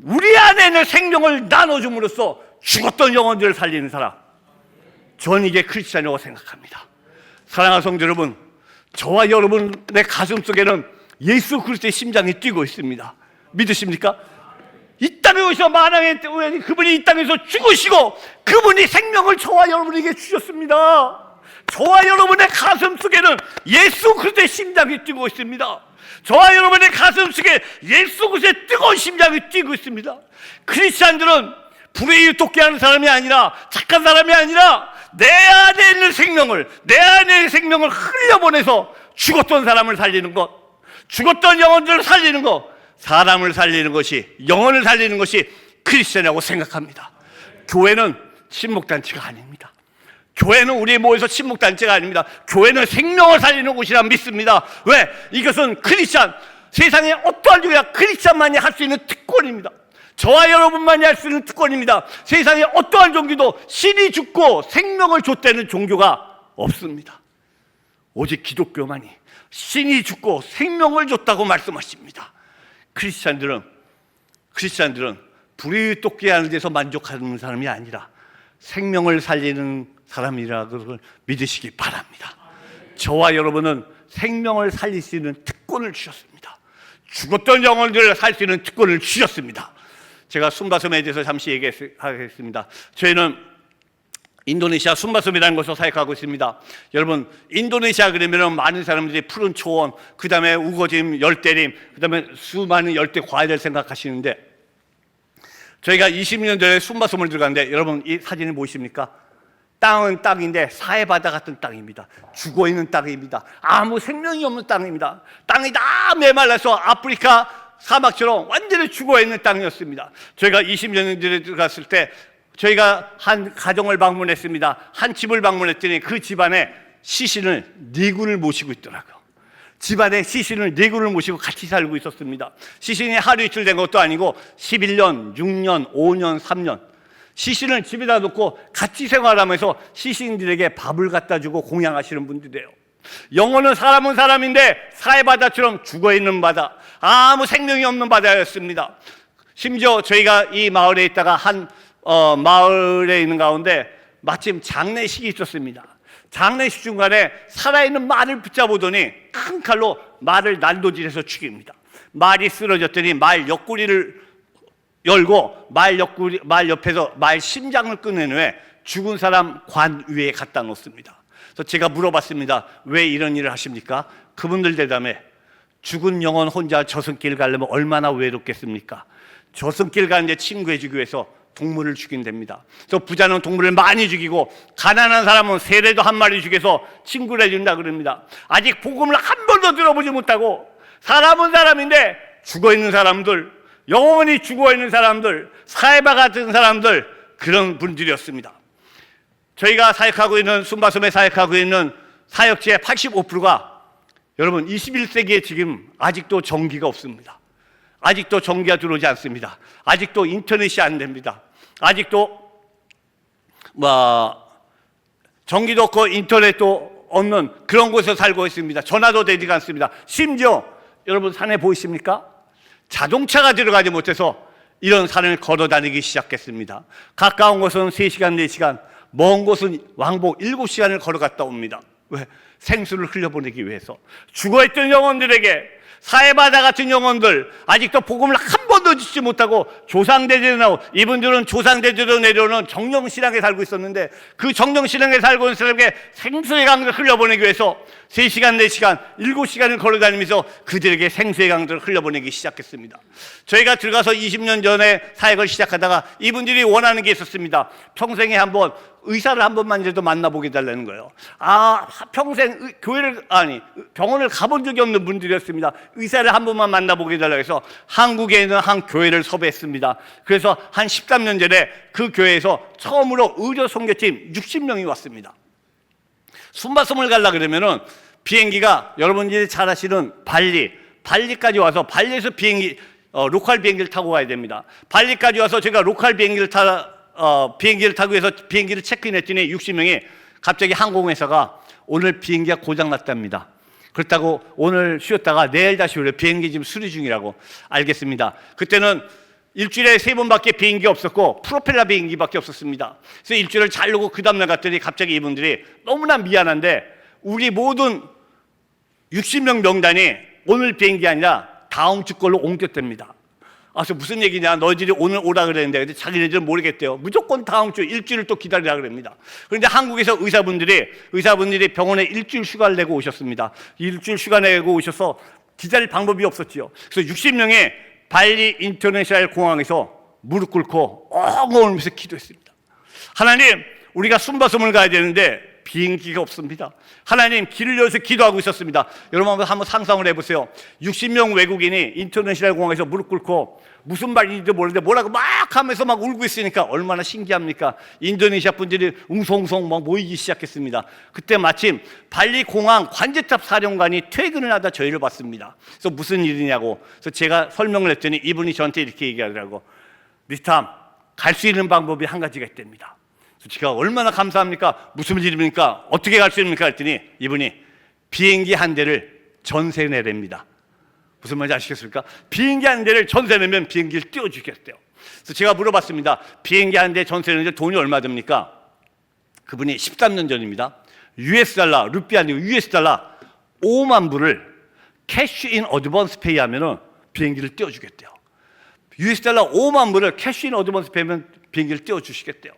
우리 안에 있는 생명을 나눠줌으로써 죽었던 영혼들을 살리는 사람. 저는 이게 크리스찬이라고 생각합니다. 사랑하는 성도 여러분, 저와 여러분의 가슴 속에는 예수 그리스도의 심장이 뛰고 있습니다. 믿으십니까? 이 땅에 오셔서 만왕의 그분이 이 땅에서 죽으시고 그분이 생명을 저와 여러분에게 주셨습니다. 저와 여러분의 가슴 속에는 예수 그리스도의 심장이 뛰고 있습니다. 저와 여러분의 가슴 속에 예수 그리스도의 뜨거운 심장이 뛰고 있습니다. 크리스찬들은 불의 유토끼 하는 사람이 아니라, 착한 사람이 아니라 내 안에 있는 생명을 흘려보내서 죽었던 사람을 살리는 것, 죽었던 영혼들을 살리는 것, 사람을 살리는 것이, 영혼을 살리는 것이 크리스찬이라고 생각합니다. 교회는 친목단체가 아닙니다. 교회는 우리 모여서 친목단체가 아닙니다. 교회는 생명을 살리는 곳이라 믿습니다. 왜? 이것은 크리스찬, 세상에 어떠한 종교나 크리스찬만이 할 수 있는 특권입니다. 저와 여러분만이 할 수 있는 특권입니다. 세상에 어떠한 종교도 신이 죽고 생명을 줬다는 종교가 없습니다. 오직 기독교만이 신이 죽고 생명을 줬다고 말씀하십니다. 크리스찬들은 불이 돋게 하는 데서 만족하는 사람이 아니라 생명을 살리는 사람이라는 걸 믿으시기 바랍니다. 저와 여러분은 생명을 살릴 수 있는 특권을 주셨습니다. 죽었던 영혼들을 살 수 있는 특권을 주셨습니다. 제가 순바섬에 대해서 잠시 얘기하겠습니다. 저희는 인도네시아 순바섬이라는 곳을 사역하고 있습니다. 여러분, 인도네시아 그러면 많은 사람들이 푸른 초원, 그 다음에 우거짐, 열대림, 그 다음에 수많은 열대 과일을 생각하시는데, 저희가 20년 전에 순바섬을 들어갔는데, 여러분 이 사진을 보이십니까? 땅은 땅인데 사해바다 같은 땅입니다. 죽어있는 땅입니다. 아무 생명이 없는 땅입니다. 땅이 다 메말라서 아프리카 사막처럼 완전히 죽어있는 땅이었습니다. 저희가 20년 전에 들어갔을 때 저희가 한 가정을 방문했습니다. 한 집을 방문했더니 그 집안에 시신을 4군을 모시고 있더라고요. 집안에 시신을 4군을 모시고 같이 살고 있었습니다. 시신이 하루 이틀 된 것도 아니고 11년, 6년, 5년, 3년 시신을 집에다 놓고 같이 생활하면서 시신들에게 밥을 갖다 주고 공양하시는 분들이에요. 영혼은 사람은 사람인데 사해바다처럼 죽어있는 바다, 아무 생명이 없는 바다였습니다. 심지어 저희가 이 마을에 있다가 한 마을에 있는 가운데 마침 장례식이 있었습니다. 장례식 중간에 살아있는 말을 붙잡으더니 큰 칼로 말을 난도질해서 죽입니다. 말이 쓰러졌더니 말 옆구리를 열고 말 옆에서 말 심장을 꺼낸 후에 죽은 사람 관 위에 갖다 놓습니다. 그래서 제가 물어봤습니다. 왜 이런 일을 하십니까? 그분들 대담에 죽은 영혼 혼자 저승길 가려면 얼마나 외롭겠습니까? 저승길 가는데 친구해주기 위해서 동물을 죽인답니다. 그래서 부자는 동물을 많이 죽이고 가난한 사람은 새래도 한 마리 죽여서 친구를 해준다 그럽니다. 아직 복음을 한 번도 들어보지 못하고 사람은 사람인데 죽어있는 사람들, 영원히 죽어있는 사람들, 사해바 같은 사람들, 그런 분들이었습니다. 저희가 사역하고 있는 순바섬에 사역하고 있는 사역지의 85%가 여러분 21세기에 지금 아직도 전기가 없습니다. 아직도 전기가 들어오지 않습니다. 아직도 인터넷이 안 됩니다. 아직도 전기도 없고 인터넷도 없는 그런 곳에서 살고 있습니다. 전화도 되지가 않습니다. 심지어 여러분 산에 보이십니까? 자동차가 들어가지 못해서 이런 산을 걸어 다니기 시작했습니다. 가까운 곳은 3시간, 4시간, 먼 곳은 왕복 7시간을 걸어갔다 옵니다. 왜? 생수를 흘려보내기 위해서. 죽어있던 영혼들에게, 사해바다 같은 영혼들, 아직도 복음을 한 번도 듣지 못하고 조상대대로 나오고, 이분들은 조상대대로 내려오는 정령신앙에 살고 있었는데 그 정령신앙에 살고 있는 사람에게 생수의 강들을 흘려보내기 위해서 3시간, 4시간, 7시간을 걸어다니면서 그들에게 생수의 강들을 흘려보내기 시작했습니다. 저희가 들어가서 20년 전에 사역을 시작하다가 이분들이 원하는 게 있었습니다. 평생에 한번 의사를 한 번만이라도 만나보게 달라는 거예요. 평생 병원을 가본 적이 없는 분들이었습니다. 의사를 한 번만 만나보게 달라고 해서 한국에 있는 한 교회를 섭외했습니다. 그래서 한 13년 전에 그 교회에서 처음으로 의료 선교팀 60명이 왔습니다. 순바섬을 가려고 그러면은 비행기가 여러분들이 잘 아시는 발리까지 와서 발리에서 로컬 비행기를 타고 가야 됩니다. 발리까지 와서 제가 로컬 비행기를 타고 해서 비행기를 체크인했더니 60명이 갑자기 항공회사가 오늘 비행기가 고장났답니다. 그렇다고 오늘 쉬었다가 내일 다시 오래 비행기 지금 수리 중이라고. 알겠습니다. 그때는 일주일에 3번밖에 비행기가 없었고 프로펠러 비행기밖에 없었습니다. 그래서 일주일을 잘 놀고 그 다음날 갔더니 갑자기 이분들이 너무나 미안한데 우리 모든 60명 명단이 오늘 비행기 아니라 다음 주 걸로 옮겼답니다. 그래서 무슨 얘기냐, 너희들이 오늘 오라 그랬는데 근데 자기네들은 모르겠대요. 무조건 다음 주 일주일을 또 기다리라 그럽니다. 그런데 한국에서 의사분들이 병원에 일주일 휴가를 내고 오셨습니다. 일주일 휴가 내고 오셔서 기다릴 방법이 없었지요. 그래서 60명의 발리 인터내셔널 공항에서 무릎 꿇고 엉엉 울면서 기도했습니다. 하나님, 우리가 순바섬을 가야 되는데 비행기가 없습니다. 하나님, 길을 열어서 기도하고 있었습니다. 여러분 한번 상상을 해보세요. 60명 외국인이 인터내셔널 공항에서 무릎 꿇고 무슨 말인지도 모르는데 뭐라고 막 하면서 막 울고 있으니까 얼마나 신기합니까? 인도네시아 분들이 웅성웅성 막 모이기 시작했습니다. 그때 마침 발리 공항 관제탑 사령관이 퇴근을 하다 저희를 봤습니다. 그래서 무슨 일이냐고. 그래서 제가 설명을 했더니 이분이 저한테 이렇게 얘기하더라고. 리탐, 갈 수 있는 방법이 한 가지가 있답니다. 그래서 제가 얼마나 감사합니까? 무슨 일입니까? 어떻게 갈 수 있습니까? 했더니 이분이 비행기 한 대를 전세 내랍니다. 무슨 말인지 아시겠습니까? 비행기 한 대를 전세 내면 비행기를 띄워주겠대요. 그래서 제가 물어봤습니다. 비행기 한 대 전세 내는데 돈이 얼마 듭니까? 그분이 13년 전입니다. US 달러, 루피 아니고 US 달러 5만 불을 캐시 인 어드밴스 페이 하면은 비행기를 띄워주겠대요. US 달러 5만 불을 캐시 인 어드밴스 페이면 비행기를 띄워주시겠대요.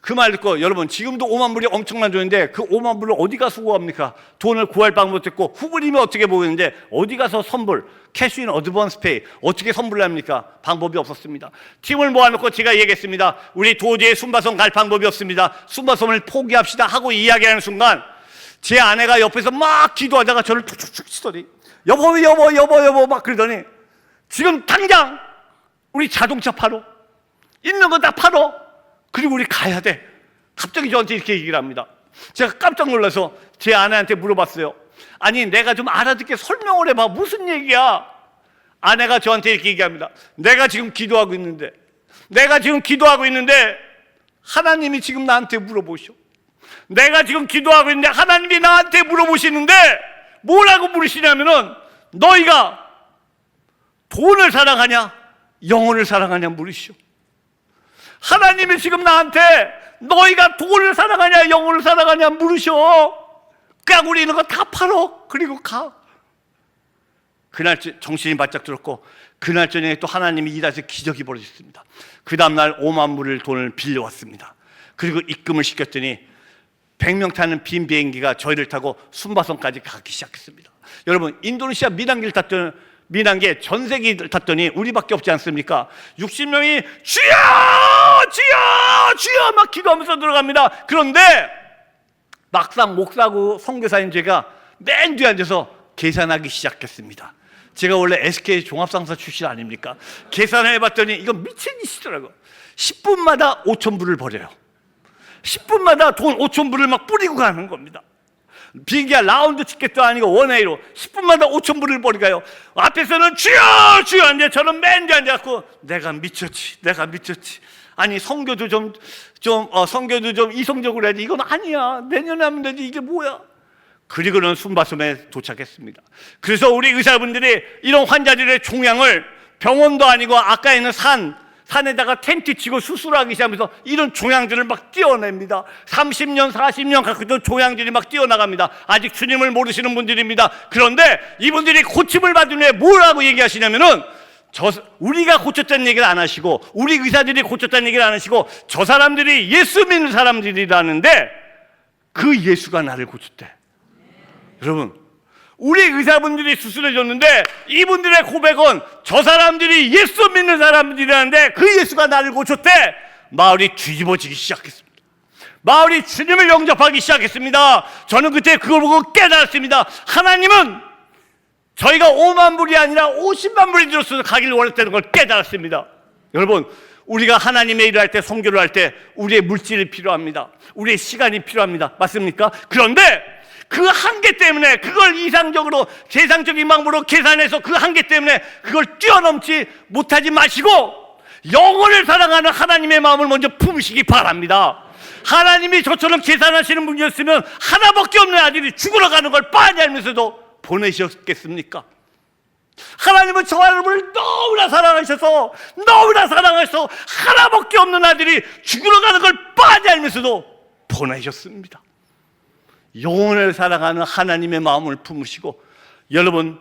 그 말 듣고 여러분 지금도 5만 불이 엄청난 돈인데 그 5만 불을 어디 가서 구합니까? 돈을 구할 방법도 없고 후불이면 어떻게 보이는데 어디 가서 선불, 캐시인 어드밴스 페이 어떻게 선불을 합니까? 방법이 없었습니다. 팀을 모아놓고 제가 얘기했습니다. 우리 도저히 순바섬 갈 방법이 없습니다. 순바섬을 포기합시다 하고 이야기하는 순간 제 아내가 옆에서 막 기도하다가 저를 툭툭툭 치더니 여보 막 그러더니 지금 당장 우리 자동차 팔어 있는 거 다 팔어 그리고 우리 가야 돼. 갑자기 저한테 이렇게 얘기를 합니다. 제가 깜짝 놀라서 제 아내한테 물어봤어요. 아니 내가 좀 알아듣게 설명을 해봐. 무슨 얘기야? 아내가 저한테 이렇게 얘기합니다. 내가 지금 기도하고 있는데 하나님이 지금 나한테 물어보셔. 내가 지금 기도하고 있는데 하나님이 나한테 물어보시는데 뭐라고 물으시냐면은 너희가 돈을 사랑하냐 영혼을 사랑하냐 물으시오. 하나님이 지금 나한테 너희가 돈을 사랑하냐 영혼을 사랑하냐 물으셔. 그냥 우리 있는 거 다 팔어 그리고 가. 그날 정신이 바짝 들었고 그날 저녁에 또 하나님이 일하셔서 기적이 벌어졌습니다. 그 다음날 5만 불을 돈을 빌려왔습니다. 그리고 입금을 시켰더니 100명 타는 빈 비행기가 저희를 타고 순바섬까지 가기 시작했습니다. 여러분 인도네시아 미난게 전세기를 탔더니 우리밖에 없지 않습니까? 60명이 주여 막 기도하면서 들어갑니다. 그런데 막상 목사고 선교사인 제가 맨 뒤에 앉아서 계산하기 시작했습니다. 제가 원래 SK 종합상사 출신 아닙니까? 계산을 해봤더니 이건 미친 짓이더라고요. 10분마다 5,000불을 버려요. 10분마다 돈 5,000불을 막 뿌리고 가는 겁니다. 비행기가 라운드 티켓도 아니고 원웨이로 10분마다 5,000불을 버리가요. 앞에서는 주여 이제 저는 맨 뒤에 앉아갖고 내가 미쳤지. 아니 성교도 좀 이성적으로 해야지. 이건 아니야. 내년에 하면 되지. 이게 뭐야? 그리고는 순바섬에 도착했습니다. 그래서 우리 의사분들이 이런 환자들의 종양을 병원도 아니고 아까 있는 산에다가 텐트 치고 수술하기 시작하면서 이런 종양들을 막 띄어냅니다. 30년, 40년 갖고도 종양들이 막 띄어나갑니다. 아직 주님을 모르시는 분들입니다. 그런데 이분들이 고침을 받은 후에 뭐라고 얘기하시냐면은 우리가 고쳤다는 얘기를 안 하시고 우리 의사들이 고쳤다는 얘기를 안 하시고 저 사람들이 예수 믿는 사람들이라는데 그 예수가 나를 고쳤대. 여러분 우리 의사분들이 수술해 줬는데 이분들의 고백은 저 사람들이 예수 믿는 사람들이라는데 그 예수가 나를 고쳤대. 마을이 뒤집어지기 시작했습니다. 마을이 주님을 영접하기 시작했습니다. 저는 그때 그걸 보고 깨달았습니다. 하나님은 저희가 5만 불이 아니라 50만 불이 들었어서 가기를 원했다는 걸 깨달았습니다. 여러분 우리가 하나님의 일을 할 때 선교를 할 때 우리의 물질이 필요합니다. 우리의 시간이 필요합니다. 맞습니까? 그런데 그 한계 때문에 그걸 이상적으로 세상적인 방법으로 계산해서 그 한계 때문에 그걸 뛰어넘지 못하지 마시고 영혼을 사랑하는 하나님의 마음을 먼저 품으시기 바랍니다. 하나님이 저처럼 계산하시는 분이었으면 하나밖에 없는 아들이 죽으러 가는 걸 뻔히 알면서도 보내셨겠습니까? 하나님은 저 여러분을 너무나 사랑하셔서 하나밖에 없는 아들이 죽으러 가는 걸 뻔히 알면서도 보내셨습니다. 영혼을 사랑하는 하나님의 마음을 품으시고 여러분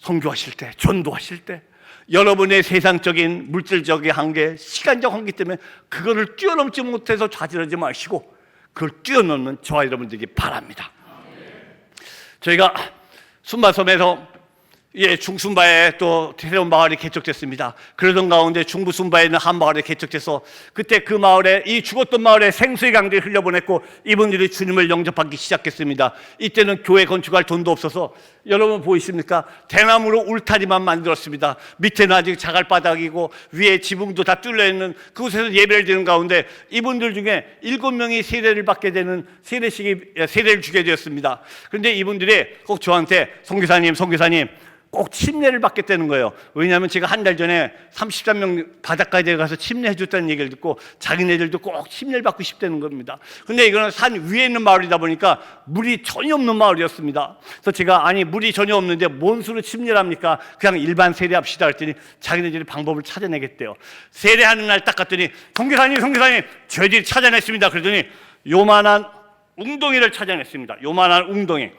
선교하실 때 전도하실 때 여러분의 세상적인 물질적인 한계 시간적 한계 때문에 그거를 뛰어넘지 못해서 좌절하지 마시고 그걸 뛰어넘는 저와 여러분들이 바랍니다. 저희가 순바섬에서 중순바에 또 새로운 마을이 개척됐습니다. 그러던 가운데 중부순바에 있는 한 마을이 개척돼서 그때 그 마을에 이 죽었던 마을에 생수의 강들이 흘려보냈고 이분들이 주님을 영접하기 시작했습니다. 이때는 교회 건축할 돈도 없어서 여러분 보이십니까? 대나무로 울타리만 만들었습니다. 밑에는 아직 자갈바닥이고 위에 지붕도 다 뚫려있는 그곳에서 예배를 드리는 가운데 이분들 중에 7명이 세례를 받게 되는 세례를 주게 되었습니다. 그런데 이분들이 꼭 저한테 선교사님 꼭 침례를 받겠다는 거예요. 왜냐하면 제가 한 달 전에 33명 바닷가에 가서 침례해 줬다는 얘기를 듣고 자기네들도 꼭 침례를 받고 싶다는 겁니다. 근데 이거는 산 위에 있는 마을이다 보니까 물이 전혀 없는 마을이었습니다. 그래서 제가 아니 물이 전혀 없는데 뭔 수로 침례를 합니까? 그냥 일반 세례합시다 했더니 자기네들이 방법을 찾아내겠대요. 세례하는 날 딱 갔더니 선교사님 저희들이 찾아냈습니다. 그러더니 요만한 웅덩이를 찾아냈습니다. 요만한 웅덩이.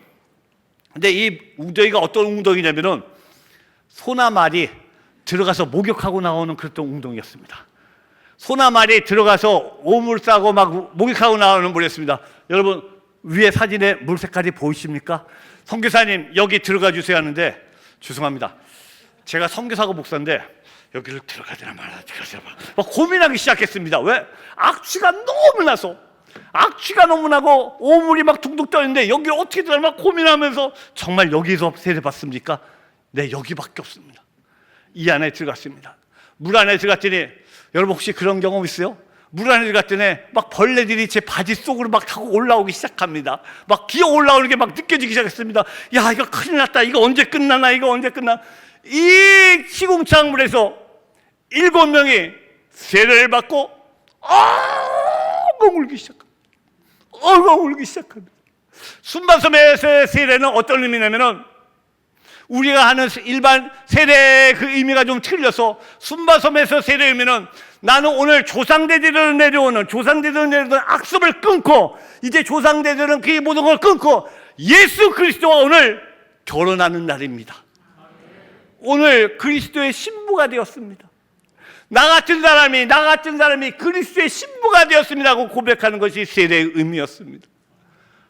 근데 이 웅덩이가 어떤 웅덩이냐면은 소나말이 들어가서 목욕하고 나오는 그런 웅덩이였습니다. 소나말이 들어가서 오물 싸고 막 목욕하고 나오는 물이었습니다. 여러분 위에 사진에 물 색깔이 보이십니까? 선교사님 여기 들어가 주세요 하는데 죄송합니다. 제가 선교사고 목사인데 여기를 들어가야 되나 말아야 되나 막 고민하기 시작했습니다. 왜? 악취가 너무 나고 오물이 막 둥둥 떠있는데 여기 어떻게 들어가나 고민하면서 정말 여기서 세례 받습니까? 네, 여기밖에 없습니다. 이 안에 들어갔습니다. 물 안에 들어갔더니 여러분 혹시 그런 경험 있어요? 물 안에 들어갔더니 막 벌레들이 제 바지 속으로 막 타고 올라오기 시작합니다. 막 기어 올라오는 게 막 느껴지기 시작했습니다. 야, 이거 큰일 났다. 이거 언제 끝나나? 이 시궁창물에서 7명이 세례를 받고 엉엉 울기 시작합니다. 순반섬에서의 세례는 어떤 의미냐면은 우리가 하는 일반 세례의 그 의미가 좀 틀려서 순반섬에서 세례의 의미는 나는 오늘 조상대대로 내려오는 악습을 끊고 이제 조상대대로는 그 모든 걸 끊고 예수 그리스도와 오늘 결혼하는 날입니다. 오늘 그리스도의 신부가 되었습니다. 나 같은 사람이 그리스도의 신부가 되었습니다 하고 고백하는 것이 세례의 의미였습니다.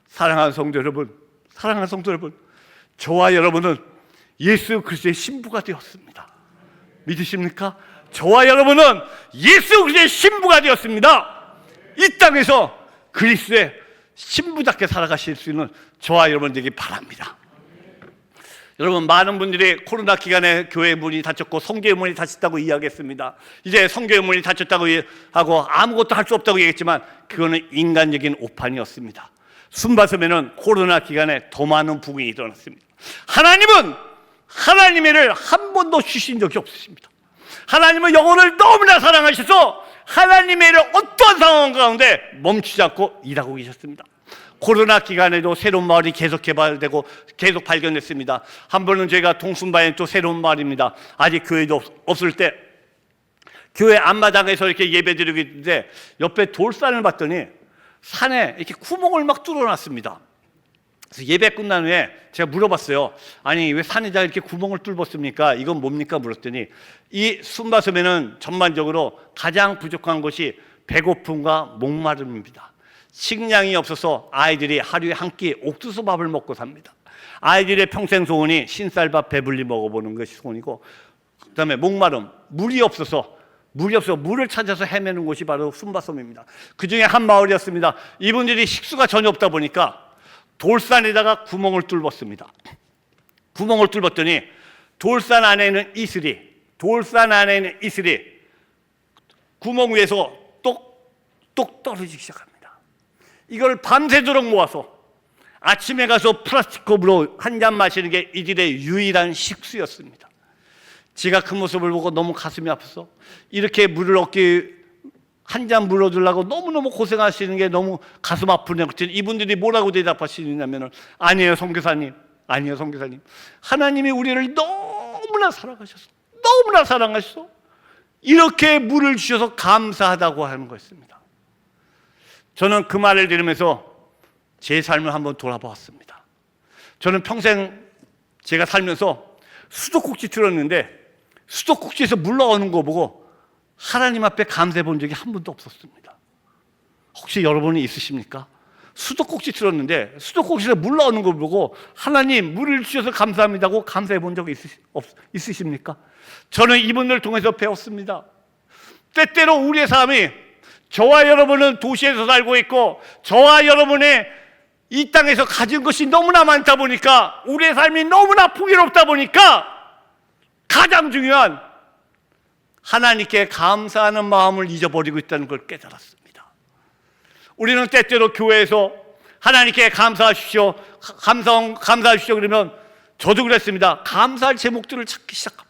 사랑하는 성도 여러분, 저와 여러분은 예수 그리스도의 신부가 되었습니다. 믿으십니까? 저와 여러분은 예수 그리스도의 신부가 되었습니다. 이 땅에서 그리스도의 신부답게 살아가실 수 있는 저와 여러분 되기 바랍니다. 여러분 많은 분들이 코로나 기간에 교회 문이 닫혔고 성교의 문이 닫혔다고 이야기했습니다. 이제 성교의 문이 닫혔다고 하고 아무것도 할 수 없다고 얘기했지만 그거는 인간적인 오판이었습니다. 순바섬에는 코로나 기간에 더 많은 부흥이 일어났습니다. 하나님은 하나님의 일을 한 번도 쉬신 적이 없으십니다. 하나님은 영혼을 너무나 사랑하셔서 하나님의 일을 어떠한 상황 가운데 멈추지 않고 일하고 계셨습니다. 코로나 기간에도 새로운 마을이 계속 개발되고 계속 발견됐습니다. 한 번은 저희가 동순바에 또 새로운 마을입니다. 아직 교회도 없을 때 교회 앞마당에서 이렇게 예배드리고 있는데 옆에 돌산을 봤더니 산에 이렇게 구멍을 막 뚫어놨습니다. 그래서 예배 끝난 후에 제가 물어봤어요. 아니 왜 산에다 이렇게 구멍을 뚫었습니까? 이건 뭡니까? 물었더니 이 순바섬에는 전반적으로 가장 부족한 것이 배고픔과 목마름입니다. 식량이 없어서 아이들이 하루에 한 끼 옥수수밥을 먹고 삽니다. 아이들의 평생 소원이 신쌀밥 배불리 먹어보는 것이 소원이고 그 다음에 목마름, 물이 없어서 물을 찾아서 헤매는 곳이 바로 순바섬입니다. 그 중에 한 마을이었습니다. 이분들이 식수가 전혀 없다 보니까 돌산에다가 구멍을 뚫었습니다. 구멍을 뚫었더니 돌산 안에 있는 이슬이 구멍 위에서 똑똑 떨어지기 시작합니다. 이걸 밤새도록 모아서 아침에 가서 플라스틱컵으로 한 잔 마시는 게 이들의 유일한 식수였습니다. 제가 그 모습을 보고 너무 가슴이 아파서 이렇게 물을 한 잔 물어주려고 너무너무 고생하시는 게 너무 가슴 아프네요. 그랬더니 이분들이 뭐라고 대답하시냐면 아니에요 선교사님. 하나님이 우리를 너무나 사랑하셔서 이렇게 물을 주셔서 감사하다고 하는 것입니다. 저는 그 말을 들으면서 제 삶을 한번 돌아보았습니다. 저는 평생 제가 살면서 수도꼭지 틀었는데 수도꼭지에서 물 나오는 거 보고 하나님 앞에 감사해 본 적이 한 번도 없었습니다. 혹시 여러분이 있으십니까? 수도꼭지 틀었는데 수도꼭지에서 물 나오는 걸 보고 하나님 물을 주셔서 감사합니다고 감사해 본 적 있으십니까? 저는 이분을 통해서 배웠습니다. 때때로 우리의 삶이, 저와 여러분은 도시에서 살고 있고 저와 여러분의 이 땅에서 가진 것이 너무나 많다 보니까, 우리의 삶이 너무나 풍요롭다 보니까 가장 중요한 하나님께 감사하는 마음을 잊어버리고 있다는 걸 깨달았습니다. 우리는 때때로 교회에서 하나님께 감사하십시오, 감사하십시오 그러면, 저도 그랬습니다. 감사할 제목들을 찾기 시작합니다.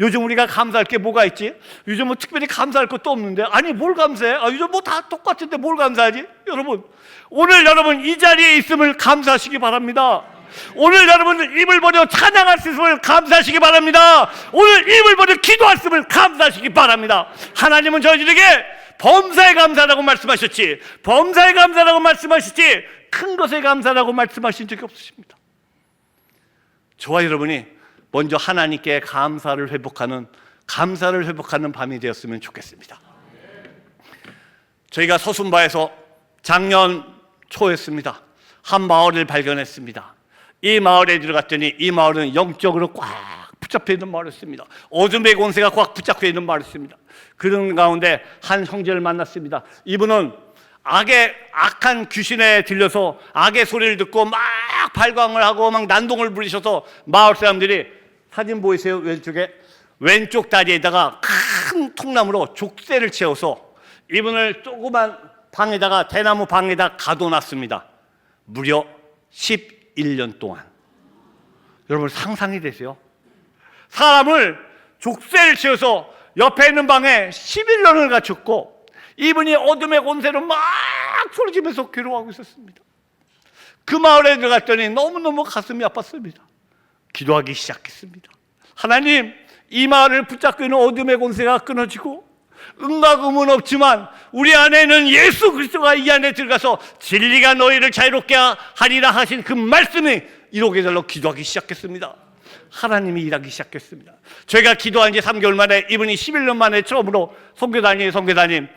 요즘 우리가 감사할 게 뭐가 있지? 요즘 뭐 특별히 감사할 것도 없는데, 아니 뭘 감사해? 요즘 뭐 다 똑같은데 뭘 감사하지? 여러분, 오늘 여러분 이 자리에 있음을 감사하시기 바랍니다. 오늘 여러분 입을 벌여 찬양할 수 있음을 감사하시기 바랍니다. 오늘 입을 벌여 기도할 수 있음을 감사하시기 바랍니다. 하나님은 저희들에게 범사에 감사라고 말씀하셨지, 범사에 감사라고 말씀하셨지 큰 것에 감사라고 말씀하신 적이 없으십니다. 저와 여러분이 먼저 하나님께 감사를 회복하는 밤이 되었으면 좋겠습니다. 저희가 서순바에서 작년 초였습니다. 한 마을을 발견했습니다. 이 마을에 들어갔더니 이 마을은 영적으로 꽉 붙잡혀 있는 마을이었습니다. 어둠의 권세가 꽉 붙잡혀 있는 마을이었습니다. 그런 가운데 한 형제를 만났습니다. 이분은 악한 귀신에 들려서 악의 소리를 듣고 막 발광을 하고 막 난동을 부리셔서 마을 사람들이, 사진 보이세요? 왼쪽 다리에다가 큰 통나무로 족쇄를 채워서 이분을 조그만 방에다가, 대나무 방에다 가둬놨습니다. 무려 11년 동안. 여러분 상상이 되세요? 사람을 족쇄를 채워서 옆에 있는 방에 11년을 갇혔고, 이분이 어둠의 권세로 막 소리지면서 괴로워하고 있었습니다. 그 마을에 들어갔더니 너무너무 가슴이 아팠습니다. 기도하기 시작했습니다. 하나님, 이 마을을 붙잡고 있는 어둠의 권세가 끊어지고 은과 금은 없지만 우리 안에는 예수 그리스도가 이 안에 들어가서 진리가 너희를 자유롭게 하리라 하신 그 말씀이 이루게 달라고 기도하기 시작했습니다. 하나님이 일하기 시작했습니다. 저희가 기도한 지 3개월 만에 이분이 11년 만에 처음으로 선교사님,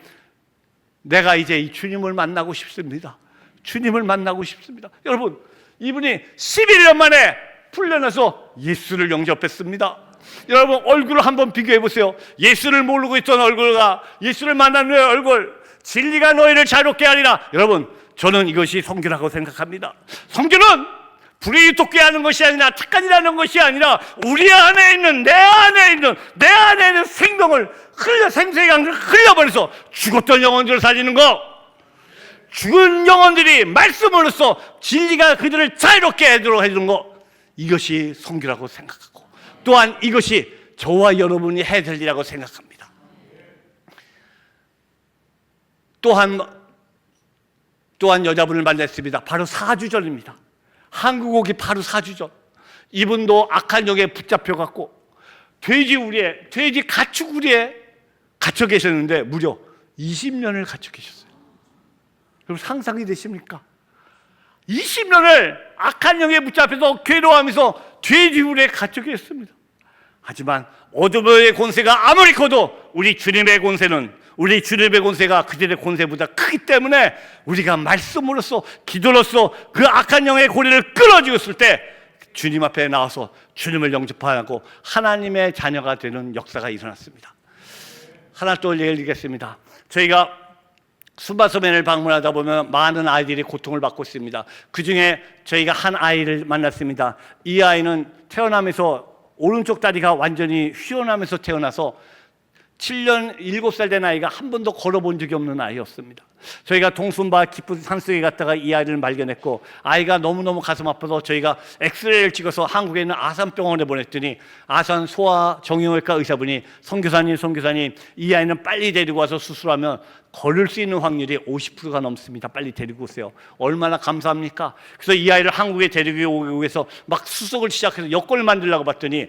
내가 이제 이 주님을 만나고 싶습니다. 주님을 만나고 싶습니다. 여러분, 이분이 11년 만에 풀려나서 예수를 영접했습니다. 여러분, 얼굴을 한번 비교해 보세요. 예수를 모르고 있던 얼굴과 예수를 만난 후의 얼굴, 진리가 너희를 자유롭게 하리라. 여러분, 저는 이것이 선교라고 생각합니다. 선교는 불이 돋게 하는 것이 아니라, 착한이라는 것이 아니라, 우리 안에 있는, 내 안에 있는 생명을 생수의 강을 흘려버려서 죽었던 영혼들을 살리는 것, 죽은 영혼들이 말씀으로써 진리가 그들을 자유롭게 하도록 해주는 것, 이것이 선교라고 생각하고, 또한 이것이 저와 여러분이 해야 될 일이라고 생각합니다. 또한 여자분을 만났습니다. 바로 사주전입니다. 한국 오기 바로 4주 전, 이분도 악한 영에 붙잡혀갖고 돼지 가축우리에 갇혀 계셨는데 무려 20년을 갇혀 계셨어요. 여러분 상상이 되십니까? 20년을 악한 영에 붙잡혀서 괴로워하면서 돼지우리에 갇혀 계셨습니다. 하지만 어둠의 권세가 아무리 커도 우리 주님의 권세가 그들의 권세보다 크기 때문에 우리가 말씀으로써, 기도로써 그 악한 영의 고리를 끊어주었을 때 주님 앞에 나와서 주님을 영접하고 하나님의 자녀가 되는 역사가 일어났습니다. 하나 또 얘기하겠습니다. 저희가 순바소맨을 방문하다 보면 많은 아이들이 고통을 받고 있습니다. 그 중에 저희가 한 아이를 만났습니다. 이 아이는 태어나면서 오른쪽 다리가 완전히 휘어나면서 태어나서 7살 된 아이가 한 번도 걸어본 적이 없는 아이였습니다. 저희가 동순바 깊은 산속에 갔다가 이 아이를 발견했고, 아이가 너무너무 가슴 아파서 저희가 엑스레이를 찍어서 한국에 있는 아산병원에 보냈더니 아산 소아 정형외과 의사분이 선교사님 이 아이는 빨리 데리고 와서 수술하면 걸을 수 있는 확률이 50%가 넘습니다. 빨리 데리고 오세요. 얼마나 감사합니까? 그래서 이 아이를 한국에 데리고 오기 위해서 막 수속을 시작해서 여권을 만들려고 봤더니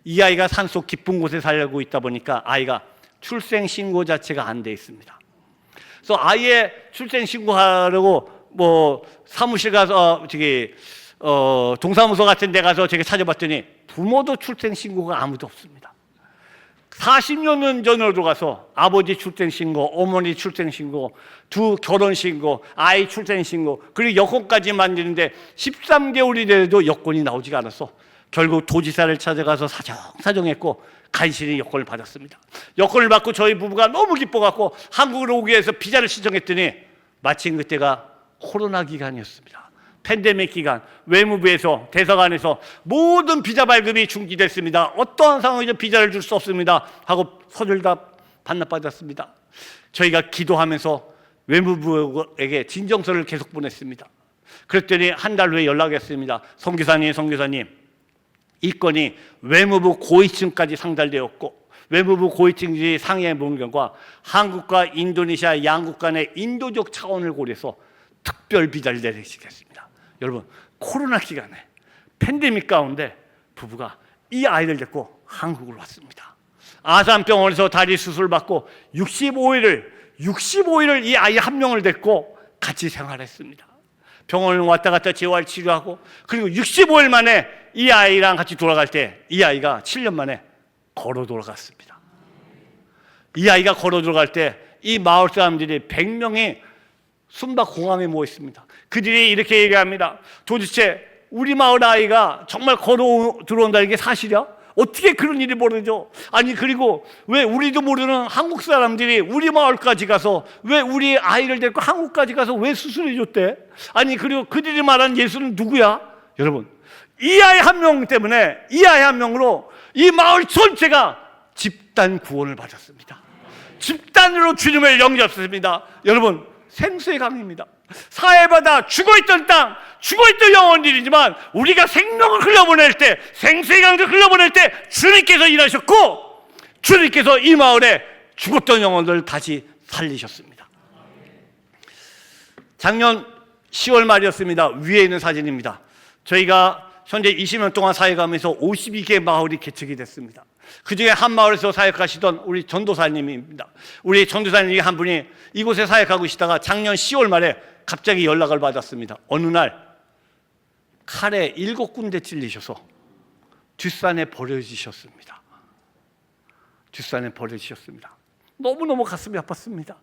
이 아이가 산속 깊은 곳에 살고 있다 보니까 아이가 출생신고 자체가 안 돼 있습니다. 그래서 아이의 출생신고하려고 사무실 가서 동사무소 같은 데 가서 찾아봤더니 부모도 출생신고가 아무도 없습니다. 40년 전으로 들어가서 아버지 출생신고, 어머니 출생신고, 두 결혼신고, 아이 출생신고, 그리고 여권까지 만드는데 13개월이 돼도 여권이 나오지가 않았어. 결국 도지사를 찾아가서 사정했고 간신히 여권을 받았습니다. 여권을 받고 저희 부부가 너무 기뻐갖고 한국으로 오기 위해서 비자를 신청했더니 마침 그때가 코로나 기간이었습니다. 팬데믹 기간, 외무부에서 대사관에서 모든 비자 발급이 중지됐습니다. 어떠한 상황이든 비자를 줄 수 없습니다 하고 서둘다 반납받았습니다. 저희가 기도하면서 외무부에게 진정서를 계속 보냈습니다. 그랬더니 한 달 후에 연락했습니다. 선교사님, 이 건이 외무부 고위층까지 상달되었고 외무부 고위층이 상의해 본 결과 한국과 인도네시아 양국 간의 인도적 차원을 고려해서 특별 비자를 내리시겠습니다. 여러분, 코로나 기간에 팬데믹 가운데 부부가 이 아이를 데리고 한국을 왔습니다. 아산병원에서 다리 수술 받고 65일을 이 아이 한 명을 데리고 같이 생활했습니다. 병원을 왔다 갔다 재활 치료하고, 그리고 65일 만에 이 아이랑 같이 돌아갈 때 이 아이가 7년 만에 걸어 돌아갔습니다. 이 아이가 걸어 들어갈 때 이 마을 사람들이 100명이 순박 공항에 모여 있습니다. 그들이 이렇게 얘기합니다. 도대체 우리 마을 아이가 정말 걸어 들어온다는 게 사실이야? 어떻게 그런 일이 벌어져? 아니, 그리고 왜 우리도 모르는 한국 사람들이 우리 마을까지 가서 왜 우리 아이를 데리고 한국까지 가서 왜 수술해 줬대? 아니, 그리고 그들이 말한 예수는 누구야? 여러분, 이 아이 한 명 때문에, 이 아이 한 명으로 이 마을 전체가 집단 구원을 받았습니다. 집단으로 주님을 영접했습니다. 여러분, 생수의 강입니다. 사해바다, 죽어있던 땅, 죽어있던 영혼들이지만 우리가 생명을 흘려보낼 때, 생수의 강을 흘려보낼 때 주님께서 일하셨고, 주님께서 이 마을에 죽었던 영혼들을 다시 살리셨습니다. 작년 10월 말이었습니다. 위에 있는 사진입니다. 저희가 현재 20년 동안 사역하면서 52개 마을이 개척이 됐습니다. 그 중에 한 마을에서 사역하시던 우리 전도사님입니다. 우리 전도사님 한 분이 이곳에 사역하고 계시다가 작년 10월 말에 갑자기 연락을 받았습니다. 어느 날 칼에 7군데 찔리셔서 뒷산에 버려지셨습니다. 뒷산에 버려지셨습니다. 너무너무 가슴이 아팠습니다.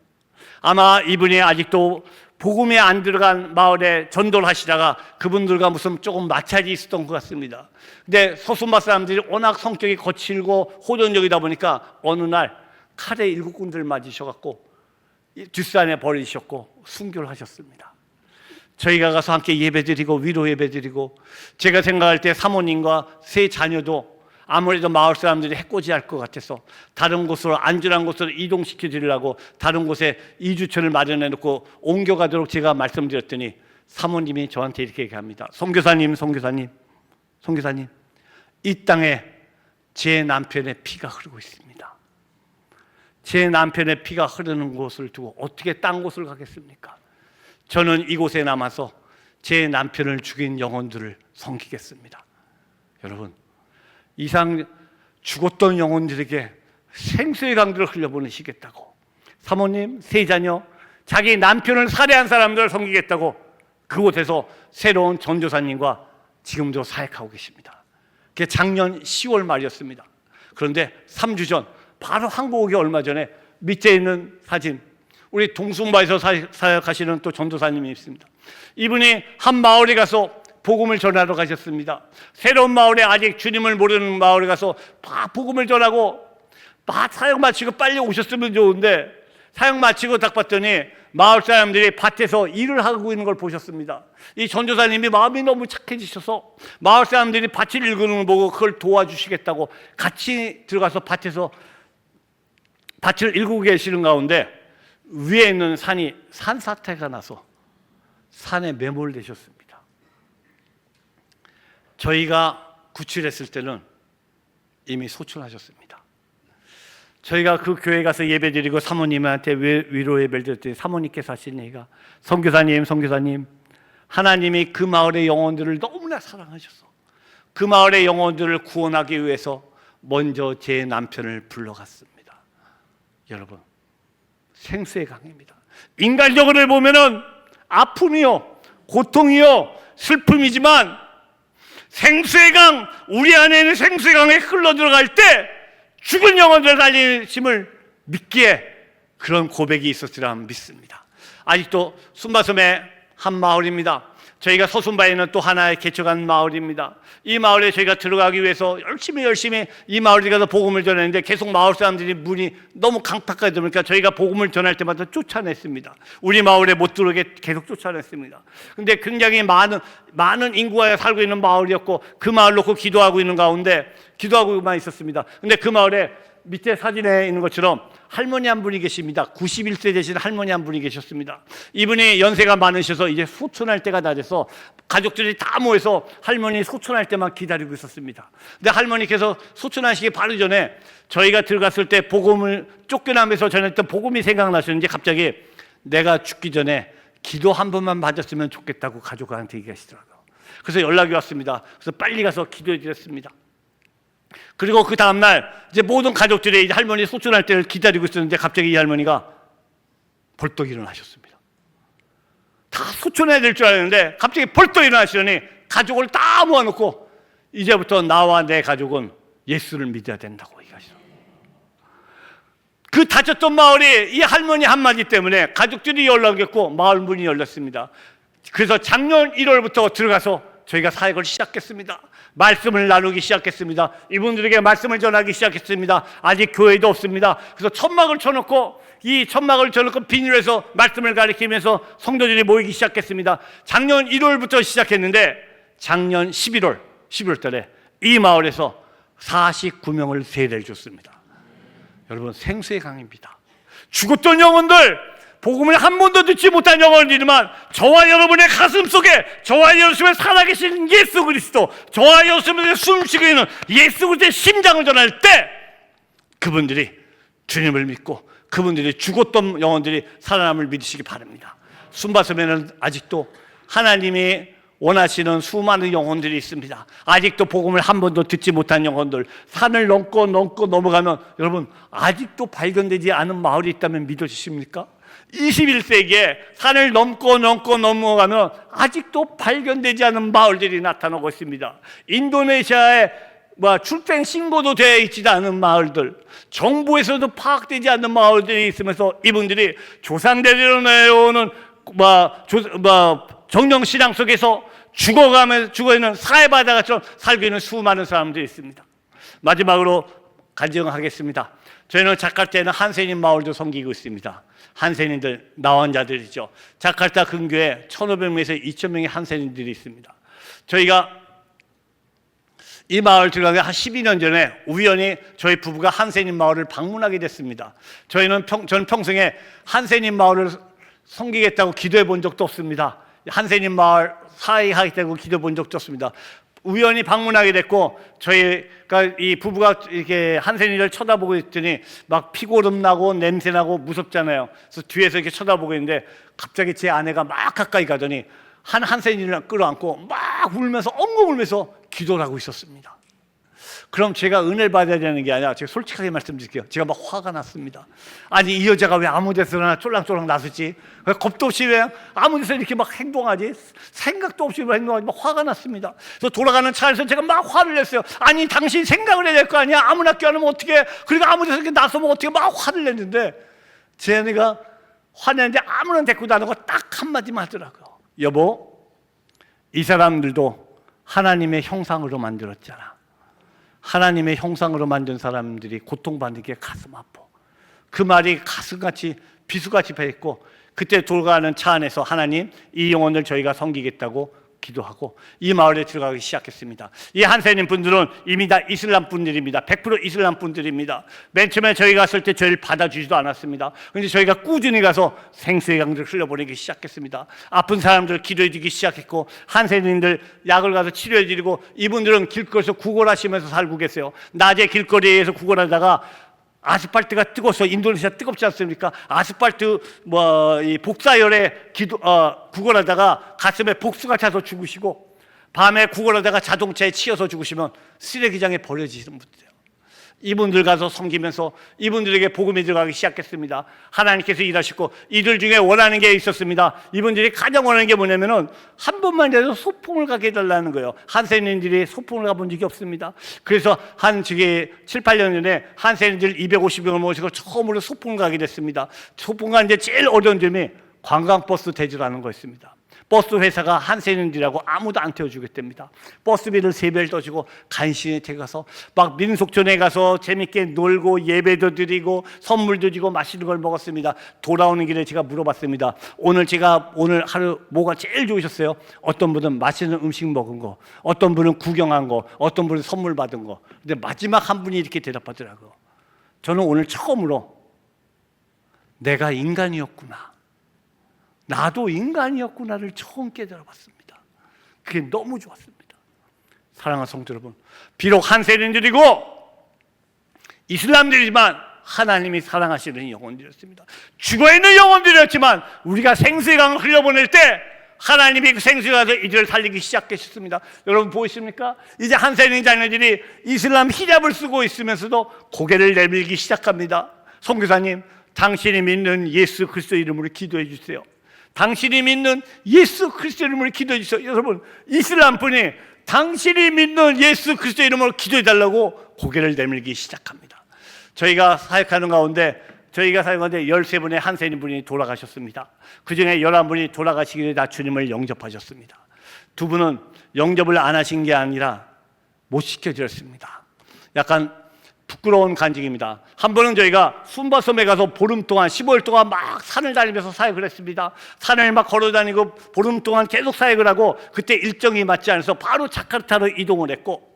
아마 이분이 아직도 복음에 안 들어간 마을에 전도를 하시다가 그분들과 무슨 조금 마찰이 있었던 것 같습니다. 근데 서순마 사람들이 워낙 성격이 거칠고 호전적이다 보니까 어느 날 칼에 7군데를 맞으셔갖고 뒷산에 버리셨고 순교를 하셨습니다. 저희가 가서 함께 예배드리고 위로 예배드리고, 제가 생각할 때 사모님과 세 자녀도 아무래도 마을 사람들이 해코지할 것 같아서 다른 곳으로, 안전한 곳으로 이동시켜 드리려고 다른 곳에 이주처를 마련해 놓고 옮겨가도록 제가 말씀드렸더니 사모님이 저한테 이렇게 얘기합니다. 선교사님, 이 땅에 제 남편의 피가 흐르고 있습니다. 제 남편의 피가 흐르는 곳을 두고 어떻게 딴 곳을 가겠습니까? 저는 이곳에 남아서 제 남편을 죽인 영혼들을 섬기겠습니다. 여러분, 이상 죽었던 영혼들에게 생수의 강들을 흘려보내시겠다고, 사모님, 세 자녀, 자기 남편을 살해한 사람들을 섬기겠다고 그곳에서 새로운 전도사님과 지금도 사역하고 계십니다. 그게 작년 10월 말이었습니다. 그런데 3주 전, 바로 한국 오기 얼마 전에 밑에 있는 사진, 우리 동순바에서 사역하시는 또 전도사님이 있습니다. 이분이 한 마을에 가서 복음을 전하러 가셨습니다. 새로운 마을에, 아직 주님을 모르는 마을에 가서 복음을 전하고 사역 마치고 빨리 오셨으면 좋은데, 사역 마치고 딱 봤더니 마을 사람들이 밭에서 일을 하고 있는 걸 보셨습니다. 이 전도사님이 마음이 너무 착해지셔서 마을 사람들이 밭을 일구는 걸 보고 그걸 도와주시겠다고 같이 들어가서 밭에서 밭을 일구고 계시는 가운데 위에 있는 산이 산사태가 나서 산에 매몰되셨습니다. 저희가 구출했을 때는 이미 소출하셨습니다. 저희가 그 교회 가서 예배드리고 사모님한테 위로 예배를 드렸더니 사모님께서 하신 얘기가, 선교사님, 하나님이 그 마을의 영혼들을 너무나 사랑하셔서 그 마을의 영혼들을 구원하기 위해서 먼저 제 남편을 불러갔습니다. 여러분, 생수의 강입니다. 인간적으로 보면은 아픔이요, 고통이요, 슬픔이지만 생수의 강, 우리 안에 있는 생수의 강에 흘러 들어갈 때 죽은 영혼들을 살리심을 믿기에 그런 고백이 있었으라 믿습니다. 아직도 순바섬의 한 마을입니다. 저희가 서순바에 있는 또 하나의 개척한 마을입니다. 이 마을에 저희가 들어가기 위해서 열심히 이 마을에 가서 복음을 전했는데 계속 마을 사람들이 문이 너무 강팍하게 들으니까 저희가 복음을 전할 때마다 쫓아냈습니다. 우리 마을에 못 들어오게 계속 쫓아냈습니다. 근데 굉장히 많은 인구가 살고 있는 마을이었고 그 마을 놓고 기도하고 있는 가운데 기도하고만 있었습니다. 근데 그 마을에 밑에 사진에 있는 것처럼 할머니 한 분이 계십니다. 91세 되신 할머니 한 분이 계셨습니다. 이분이 연세가 많으셔서 이제 소천할 때가 다 돼서 가족들이 다 모여서 할머니 소천할 때만 기다리고 있었습니다. 근데 할머니께서 소천하시기 바로 전에 저희가 들어갔을 때 복음을 쫓겨나면서 전했던 복음이 생각나셨는지 갑자기 내가 죽기 전에 기도 한 번만 받았으면 좋겠다고 가족한테 얘기하시더라고요. 그래서 연락이 왔습니다. 그래서 빨리 가서 기도해 드렸습니다. 그리고 그 다음날 이제 모든 가족들이 이제 할머니 소천할 때를 기다리고 있었는데 갑자기 이 할머니가 벌떡 일어나셨습니다. 다 소천해야 될 줄 알았는데 갑자기 벌떡 일어나시더니 가족을 다 모아놓고 이제부터 나와 내 가족은 예수를 믿어야 된다고 얘기하시더라고요. 그 다쳤던 마을이 이 할머니 한마디 때문에 가족들이 연락했고 마을 문이 열렸습니다. 그래서 작년 1월부터 들어가서 저희가 사역을 시작했습니다. 말씀을 나누기 시작했습니다. 이분들에게 말씀을 전하기 시작했습니다. 아직 교회도 없습니다. 그래서 천막을 쳐놓고 이 천막을 쳐놓고 비닐에서 말씀을 가리키면서 성도들이 모이기 시작했습니다. 작년 1월부터 시작했는데 작년 11월 달에 이 마을에서 49명을 세례를 줬습니다. 여러분 생수의 강입니다. 죽었던 영혼들 복음을 한 번도 듣지 못한 영혼이지만 저와 여러분의 가슴 속에 저와 여러분의 살아계신 예수 그리스도, 저와 여러분의 숨쉬고 있는 예수 그리스도의 심장을 전할 때 그분들이 주님을 믿고 그분들이 죽었던 영혼들이 살아남을 믿으시기 바랍니다. 순바섬에는 아직도 하나님이 원하시는 수많은 영혼들이 있습니다. 아직도 복음을 한 번도 듣지 못한 영혼들, 산을 넘고 넘어가면 여러분 아직도 발견되지 않은 마을이 있다면 믿어지십니까? 21세기에 산을 넘고 넘어가면 아직도 발견되지 않은 마을들이 나타나고 있습니다. 인도네시아에 출생 신고도 되어 있지 않은 마을들, 정부에서도 파악되지 않는 마을들이 있으면서 이분들이 조상대대로 내려오는 정령신앙 속에서 죽어있는 사해바다처럼 살고 있는 수많은 사람들이 있습니다. 마지막으로 간증하겠습니다. 저희는 자카르타에는 한센인 마을도 섬기고 있습니다. 한센인들, 나환자들이죠. 자카르타 근교에 1,500명에서 2,000명의 한센인들이 있습니다. 저희가 이 마을 들어가기 한 12년 전에 우연히 저희 부부가 한센인 마을을 방문하게 됐습니다. 저는 평생에 한센인 마을을 섬기겠다고 기도해 본 적도 없습니다. 한센인 마을 사회하겠다고 기도해 본 적도 없습니다. 우연히 방문하게 됐고 저희가 이 부부가 이렇게 한센이를 쳐다보고 있더니 막 피고름 나고 냄새 나고 무섭잖아요. 그래서 뒤에서 이렇게 쳐다보고 있는데 갑자기 제 아내가 막 가까이 가더니 한센이를 끌어안고 막 울면서 엉엉 울면서 기도를 하고 있었습니다. 그럼 제가 은혜를 받아야 되는 게 아니라 제가 솔직하게 말씀드릴게요. 제가 막 화가 났습니다. 아니 이 여자가 왜 아무 데서나 쫄랑쫄랑 나서지? 왜 겁도 없이 왜 아무 데서 이렇게 막 행동하지? 생각도 없이 왜 행동하지? 막 화가 났습니다. 그래서 돌아가는 차에서 제가 막 화를 냈어요. 아니 당신 생각을 해야 될 거 아니야? 아무나 껴안으면 어떻게? 그리고 아무 데서 이렇게 나서면 어떻게? 막 화를 냈는데 제 아내가 화내는데 아무나 데리고 안 하고 딱 한마디만 하더라고요. 여보, 이 사람들도 하나님의 형상으로 만들었잖아. 하나님의 형상으로 만든 사람들이 고통받는 게 가슴 아파. 그 말이 가슴같이 비수같이 배했고 그때 돌아가는 차 안에서 하나님 이 영혼을 저희가 섬기겠다고 기도하고 이 마을에 들어가기 시작했습니다. 이 한센인 분들은 이미 다 이슬람 분들입니다. 100% 이슬람 분들입니다. 맨 처음에 저희 갔을 때 저희를 받아주지도 않았습니다. 그런데 저희가 꾸준히 가서 생수의 강들을 흘려보내기 시작했습니다. 아픈 사람들 기도해주기 시작했고 한센인들 약을 가서 치료해드리고 이분들은 길거리에서 구걸하시면서 살고 계세요. 낮에 길거리에서 구걸하다가 아스팔트가 뜨거워서 인도네시아 뜨겁지 않습니까? 아스팔트 이 복사열에 구걸하다가 가슴에 복수가 차서 죽으시고 밤에 구걸하다가 자동차에 치여서 죽으시면 쓰레기장에 버려지시는 분들이에요. 이분들 가서 섬기면서 이분들에게 복음이 들어가기 시작했습니다. 하나님께서 일하시고 이들 중에 원하는 게 있었습니다. 이분들이 가장 원하는 게 뭐냐면은 한 번만이라도 소풍을 가게 해달라는 거예요. 한세인들이 소풍을 가본 적이 없습니다. 그래서 한 7, 8년 전에 한세인들 250명을 모시고 처음으로 소풍을 가게 됐습니다. 소풍 가는데 제일 어려운 점이 관광버스 대절하는 거였습니다. 버스 회사가 한세인들이라고 아무도 안 태워주겠답니다. 버스비를 3배를 떠주고 간신히 태가서 막 민속촌에 가서 재밌게 놀고 예배도 드리고 선물도 주고 맛있는 걸 먹었습니다. 돌아오는 길에 제가 물어봤습니다. 오늘 하루 뭐가 제일 좋으셨어요? 어떤 분은 맛있는 음식 먹은 거, 어떤 분은 구경한 거, 어떤 분은 선물 받은 거. 근데 마지막 한 분이 이렇게 대답하더라고요. 저는 오늘 처음으로 내가 인간이었구나, 나도 인간이었구나를 처음 깨달아봤습니다. 그게 너무 좋았습니다. 사랑하는 성도 여러분, 비록 한세인들이고 이슬람들이지만 하나님이 사랑하시는 영혼들이었습니다. 죽어있는 영혼들이었지만 우리가 생수의 강을 흘려보낼 때 하나님이 그 생수에 가서 이들을 살리기 시작하셨습니다. 여러분 보이십니까? 이제 한세인 자녀들이 이슬람 히잡을 쓰고 있으면서도 고개를 내밀기 시작합니다. 선교사님, 당신이 믿는 예수 그리스도 이름으로 기도해 주세요. 당신이 믿는 예수 그리스도 이름으로 기도해 주세요. 여러분, 이슬람뿐이 당신이 믿는 예수 그리스도 이름으로 기도해 달라고 고개를 내밀기 시작합니다. 저희가 사역하는 가운데 13분의 한세인 분이 돌아가셨습니다. 그 중에 11분이 돌아가시기 전에 주님을 영접하셨습니다. 2분은 영접을 안 하신 게 아니라 못 시켜드렸습니다. 약간 부끄러운 간증입니다. 한 번은 저희가 순바섬에 가서 보름 동안 15일 동안 막 산을 다니면서 사역을 했습니다. 산을 막 걸어다니고 보름 동안 계속 사역을 하고 그때 일정이 맞지 않아서 바로 자카르타로 이동을 했고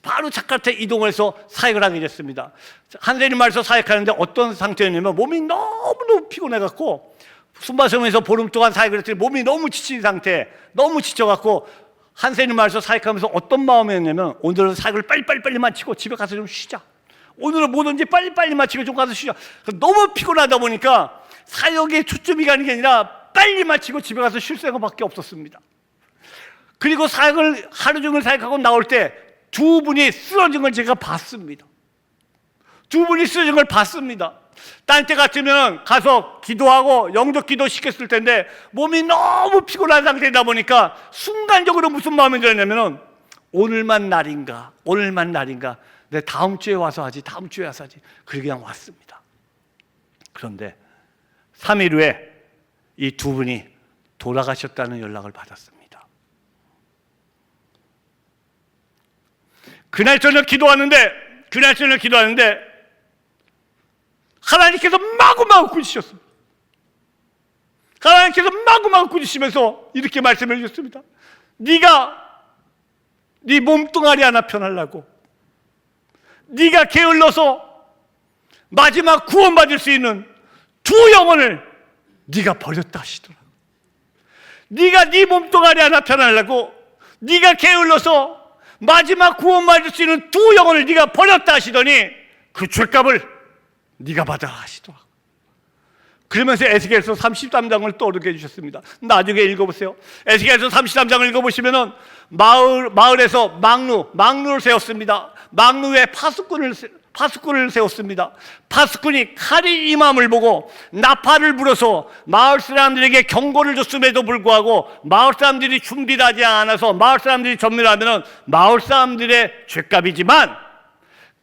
바로 자카르타에 이동을 해서 사역을 하게 됐습니다. 한세인 마을에서 사역하는데 어떤 상태였냐면 몸이 너무너무 피곤해갖고 순바섬에서 보름 동안 사역을 했더니 몸이 너무 지친 상태, 너무 지쳐갖고 한세인 마을에서 사역하면서 어떤 마음이었냐면 오늘은 사역을 빨리 마치고 집에 가서 좀 쉬자. 오늘은 뭐든지 빨리 마치고 좀 가서 쉬자. 너무 피곤하다 보니까 사역에 초점이 가는 게 아니라 빨리 마치고 집에 가서 쉴 생각밖에 없었습니다. 그리고 사역을 하루 종일 사역하고 나올 때 2분이 쓰러진 걸 제가 봤습니다. 2분이 쓰러진 걸 봤습니다. 딴 때 같으면 가서 기도하고 영접 기도 시켰을 텐데 몸이 너무 피곤한 상태다 보니까 순간적으로 무슨 마음이 들었냐면 오늘만 날인가 내 다음 주에 와서 하지. 그렇게 그냥 왔습니다. 그런데 3일 후에 이 2분이 돌아가셨다는 연락을 받았습니다. 그날 저녁 기도하는데 하나님께서 마구마구 꾸짖으셨습니다. 하나님께서 마구마구 꾸짖으시면서 이렇게 말씀해 주셨습니다. 네가 네 몸뚱아리 하나 편하려고 네가 게을러서 마지막 구원받을 수 있는 2 영혼을 네가 버렸다 하시더라. 네가 네 몸뚱아리 하나 편하려고 네가 게을러서 마지막 구원받을 수 있는 2 영혼을 네가 버렸다 하시더니 그 죄값을 네가 받아 하시더라. 그러면서 에스겔서 33장을 떠오르게 해주셨습니다. 나중에 읽어보세요. 에스겔서 33장을 읽어보시면은 마을에서 망루를 세웠습니다. 망루에 파수꾼을 세웠습니다. 파수꾼이 칼이 임함을 보고 나팔을 불어서 마을 사람들에게 경고를 줬음에도 불구하고 마을 사람들이 준비를 하지 않아서 마을 사람들이 전멸하면은 마을 사람들의 죄값이지만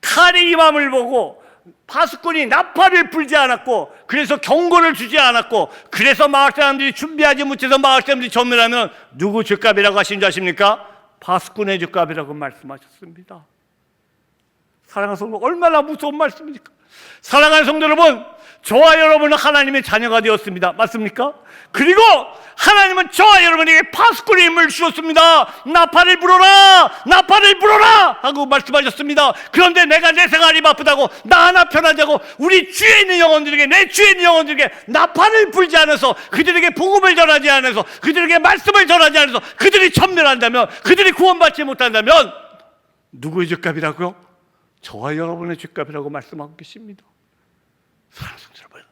칼이 임함을 보고 파수꾼이 나팔을 불지 않았고 그래서 경고를 주지 않았고 그래서 마을 사람들이 준비하지 못해서 마을 사람들이 전멸하면 누구 죄값이라고 하신 줄 아십니까? 파수꾼의 죄값이라고 말씀하셨습니다. 사랑하는 성도, 얼마나 무서운 말씀입니까? 사랑하는 성도 여러분, 저와 여러분은 하나님의 자녀가 되었습니다. 맞습니까? 그리고 하나님은 저와 여러분에게 파수꾼의 힘을 주셨습니다. 나팔을 불어라 하고 말씀하셨습니다. 그런데 내가 내 생활이 바쁘다고 나 하나 편하자고 우리 주에 있는 영혼들에게, 내 주에 있는 영혼들에게 나팔을 불지 않아서, 그들에게 복음을 전하지 않아서, 그들에게 말씀을 전하지 않아서 그들이 천멸한다면, 그들이 구원받지 못한다면 누구의 죄값이라고요? 저와 여러분의 죄값이라고 말씀하고 계십니다. 사랑하는 성도 여러분,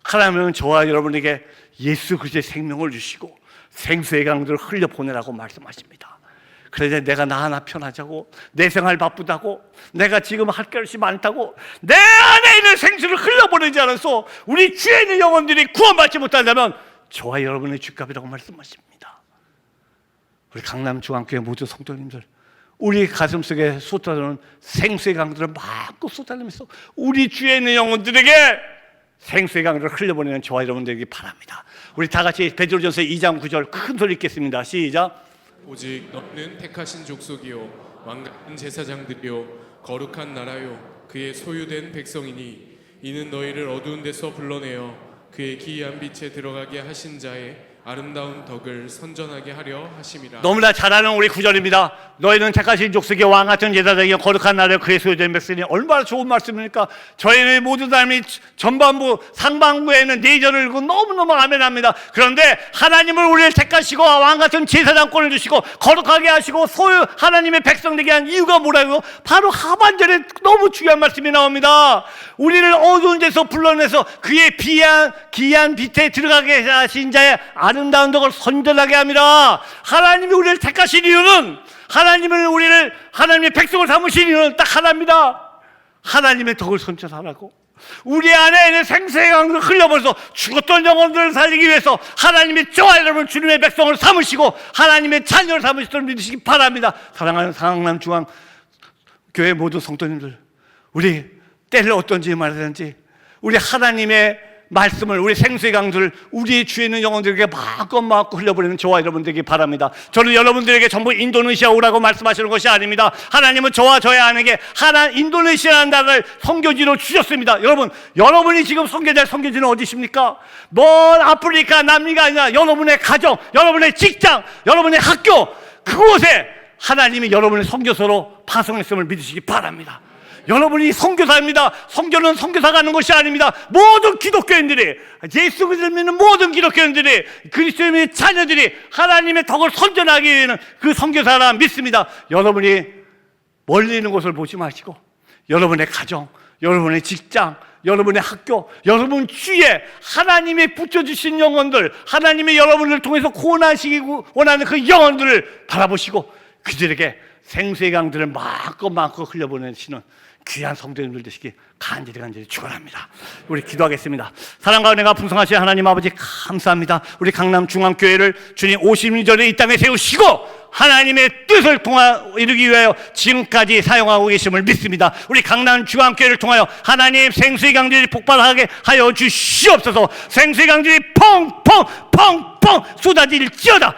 하나님은 저와 여러분에게 예수 그리스도의 생명을 주시고 생수의 강들을 흘려보내라고 말씀하십니다. 그런데 내가 나 하나 편하자고, 내 생활 바쁘다고, 내가 지금 할 것이 많다고 내 안에 있는 생수를 흘려보내지 않아서 우리 주에 있는 영혼들이 구원받지 못한다면 저와 여러분의 죗값이라고 말씀하십니다. 우리 강남중앙교회 모든 성도님들, 우리 가슴속에 쏟아지는 생수의 강들을 마음껏 쏟아내면서 우리 주에 있는 영혼들에게 생수의 강들을 흘려보내는 저와 여러분들에게 바랍니다. 우리 다 같이 베드로전서 2장 9절 큰 소리 읽겠습니다. 시작. 오직 너는 택하신 족속이요 왕같은 제사장들이요 거룩한 나라요 그의 소유된 백성이니 이는 너희를 어두운 데서 불러내어 그의 기이한 빛에 들어가게 하신 자의 아름다운 덕을 선전하게 하려 하심이라. 너무나 잘 아는 우리 구절입니다. 너희는 택하신 족속의 왕 같은 제사장이요 거룩한 나라요 그의 소유된 백성이니. 얼마나 좋은 말씀입니까? 저희는 모든 사람이 전반부 상반부에 있는 4절을 읽고 너무너무 아멘합니다. 그런데 하나님을 우리를 택하시고 왕 같은 제사장권을 주시고 거룩하게 하시고 소유 하나님의 백성 되게 한 이유가 뭐라고? 바로 하반절에 너무 중요한 말씀이 나옵니다. 우리를 어두운 데서 불러내서 그의 기이한 빛에 들어가게 하신 자의 아름다운 덕을 선전하게 합니다. 하나님이 우리를 택하신 이유는, 하나님의 백성을 삼으신 이유는 딱 하나입니다. 하나님의 덕을 선전하라고. 우리 안에 있는 생수의 강을 흘려버려서 죽었던 영혼들을 살리기 위해서 하나님이 저와 여러분 주님의 백성을 삼으시고 하나님의 자녀를 삼으시도록 믿으시기 바랍니다. 사랑하는 상남중앙교회 모든 성도님들, 우리 때를 어떤지 말하든지 우리 하나님의 말씀을, 우리 생수의 강들을 우리 주에 있는 영혼들에게 마음껏 흘려보내는 저와 여러분들에게 바랍니다. 저는 여러분들에게 전부 인도네시아 오라고 말씀하시는 것이 아닙니다. 하나님은 저와 저의 아내에게 인도네시아라는 나라를 선교지로 주셨습니다. 여러분이 지금 선교될 선교지는 어디십니까? 먼 아프리카, 남미가 아니라 여러분의 가정, 여러분의 직장, 여러분의 학교, 그곳에 하나님이 여러분의 선교사로 파송했음을 믿으시기 바랍니다. 여러분이 선교사입니다. 선교는 선교사가 하는 것이 아닙니다. 모든 기독교인들이, 예수 그리스도를 믿는 모든 기독교인들이, 그리스도의 자녀들이 하나님의 덕을 선전하기 위해서는 그 선교사라 믿습니다. 여러분이 멀리 있는 곳을 보지 마시고 여러분의 가정, 여러분의 직장, 여러분의 학교, 여러분 주위에 하나님이 붙여주신 영혼들, 하나님이 여러분을 통해서 구원하시기 원하는 그 영혼들을 바라보시고 그들에게 생수의 강들을 마음껏 흘려보내시는 귀한 성도님들 되시기 간절히 축원합니다. 우리 기도하겠습니다. 사랑과 은혜가 풍성하신 하나님 아버지 감사합니다. 우리 강남중앙교회를 주님 52절에 이 땅에 세우시고 하나님의 뜻을 이루기 위하여 지금까지 사용하고 계심을 믿습니다. 우리 강남중앙교회를 통하여 하나님 생수의 강들이 폭발하게 하여 주시옵소서. 생수의 강들이 펑펑 쏟아질지어다.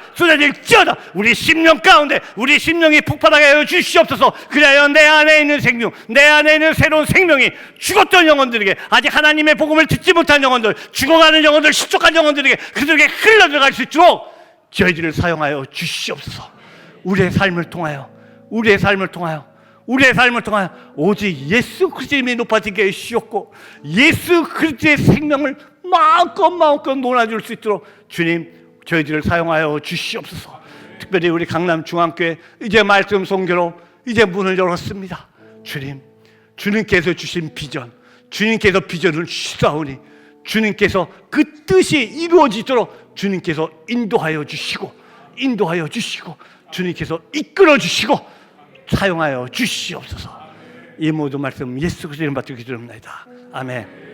우리 심령 가운데 우리 심령이 폭발하게 하여 주시옵소서. 그래야 내 안에 있는 생명, 내 안에 있는 새로운 생명이 죽었던 영혼들에게, 아직 하나님의 복음을 듣지 못한 영혼들, 죽어가는 영혼들, 실족한 영혼들에게 그들에게 흘러들어갈 수 있도록 저희들을 사용하여 주시옵소서. 우리의 삶을 통하여 오직 예수 그리스도의 이름이 높아지게 해주시옵고 예수 그리스도의 생명을 마음껏 논아줄 수 있도록 주님 저희들을 사용하여 주시옵소서. 특별히 우리 강남중앙교회 이제 말씀 선교로 이제 문을 열었습니다. 주님께서 주신 비전, 주님께서 비전을 주사오니 주님께서 그 뜻이 이루어지도록 주님께서 인도하여 주시고 주님께서 이끌어 주시고 사용하여 주시옵소서. 이 모든 말씀 예수 그리스도의 이름 받들어 기도합니다. 아멘.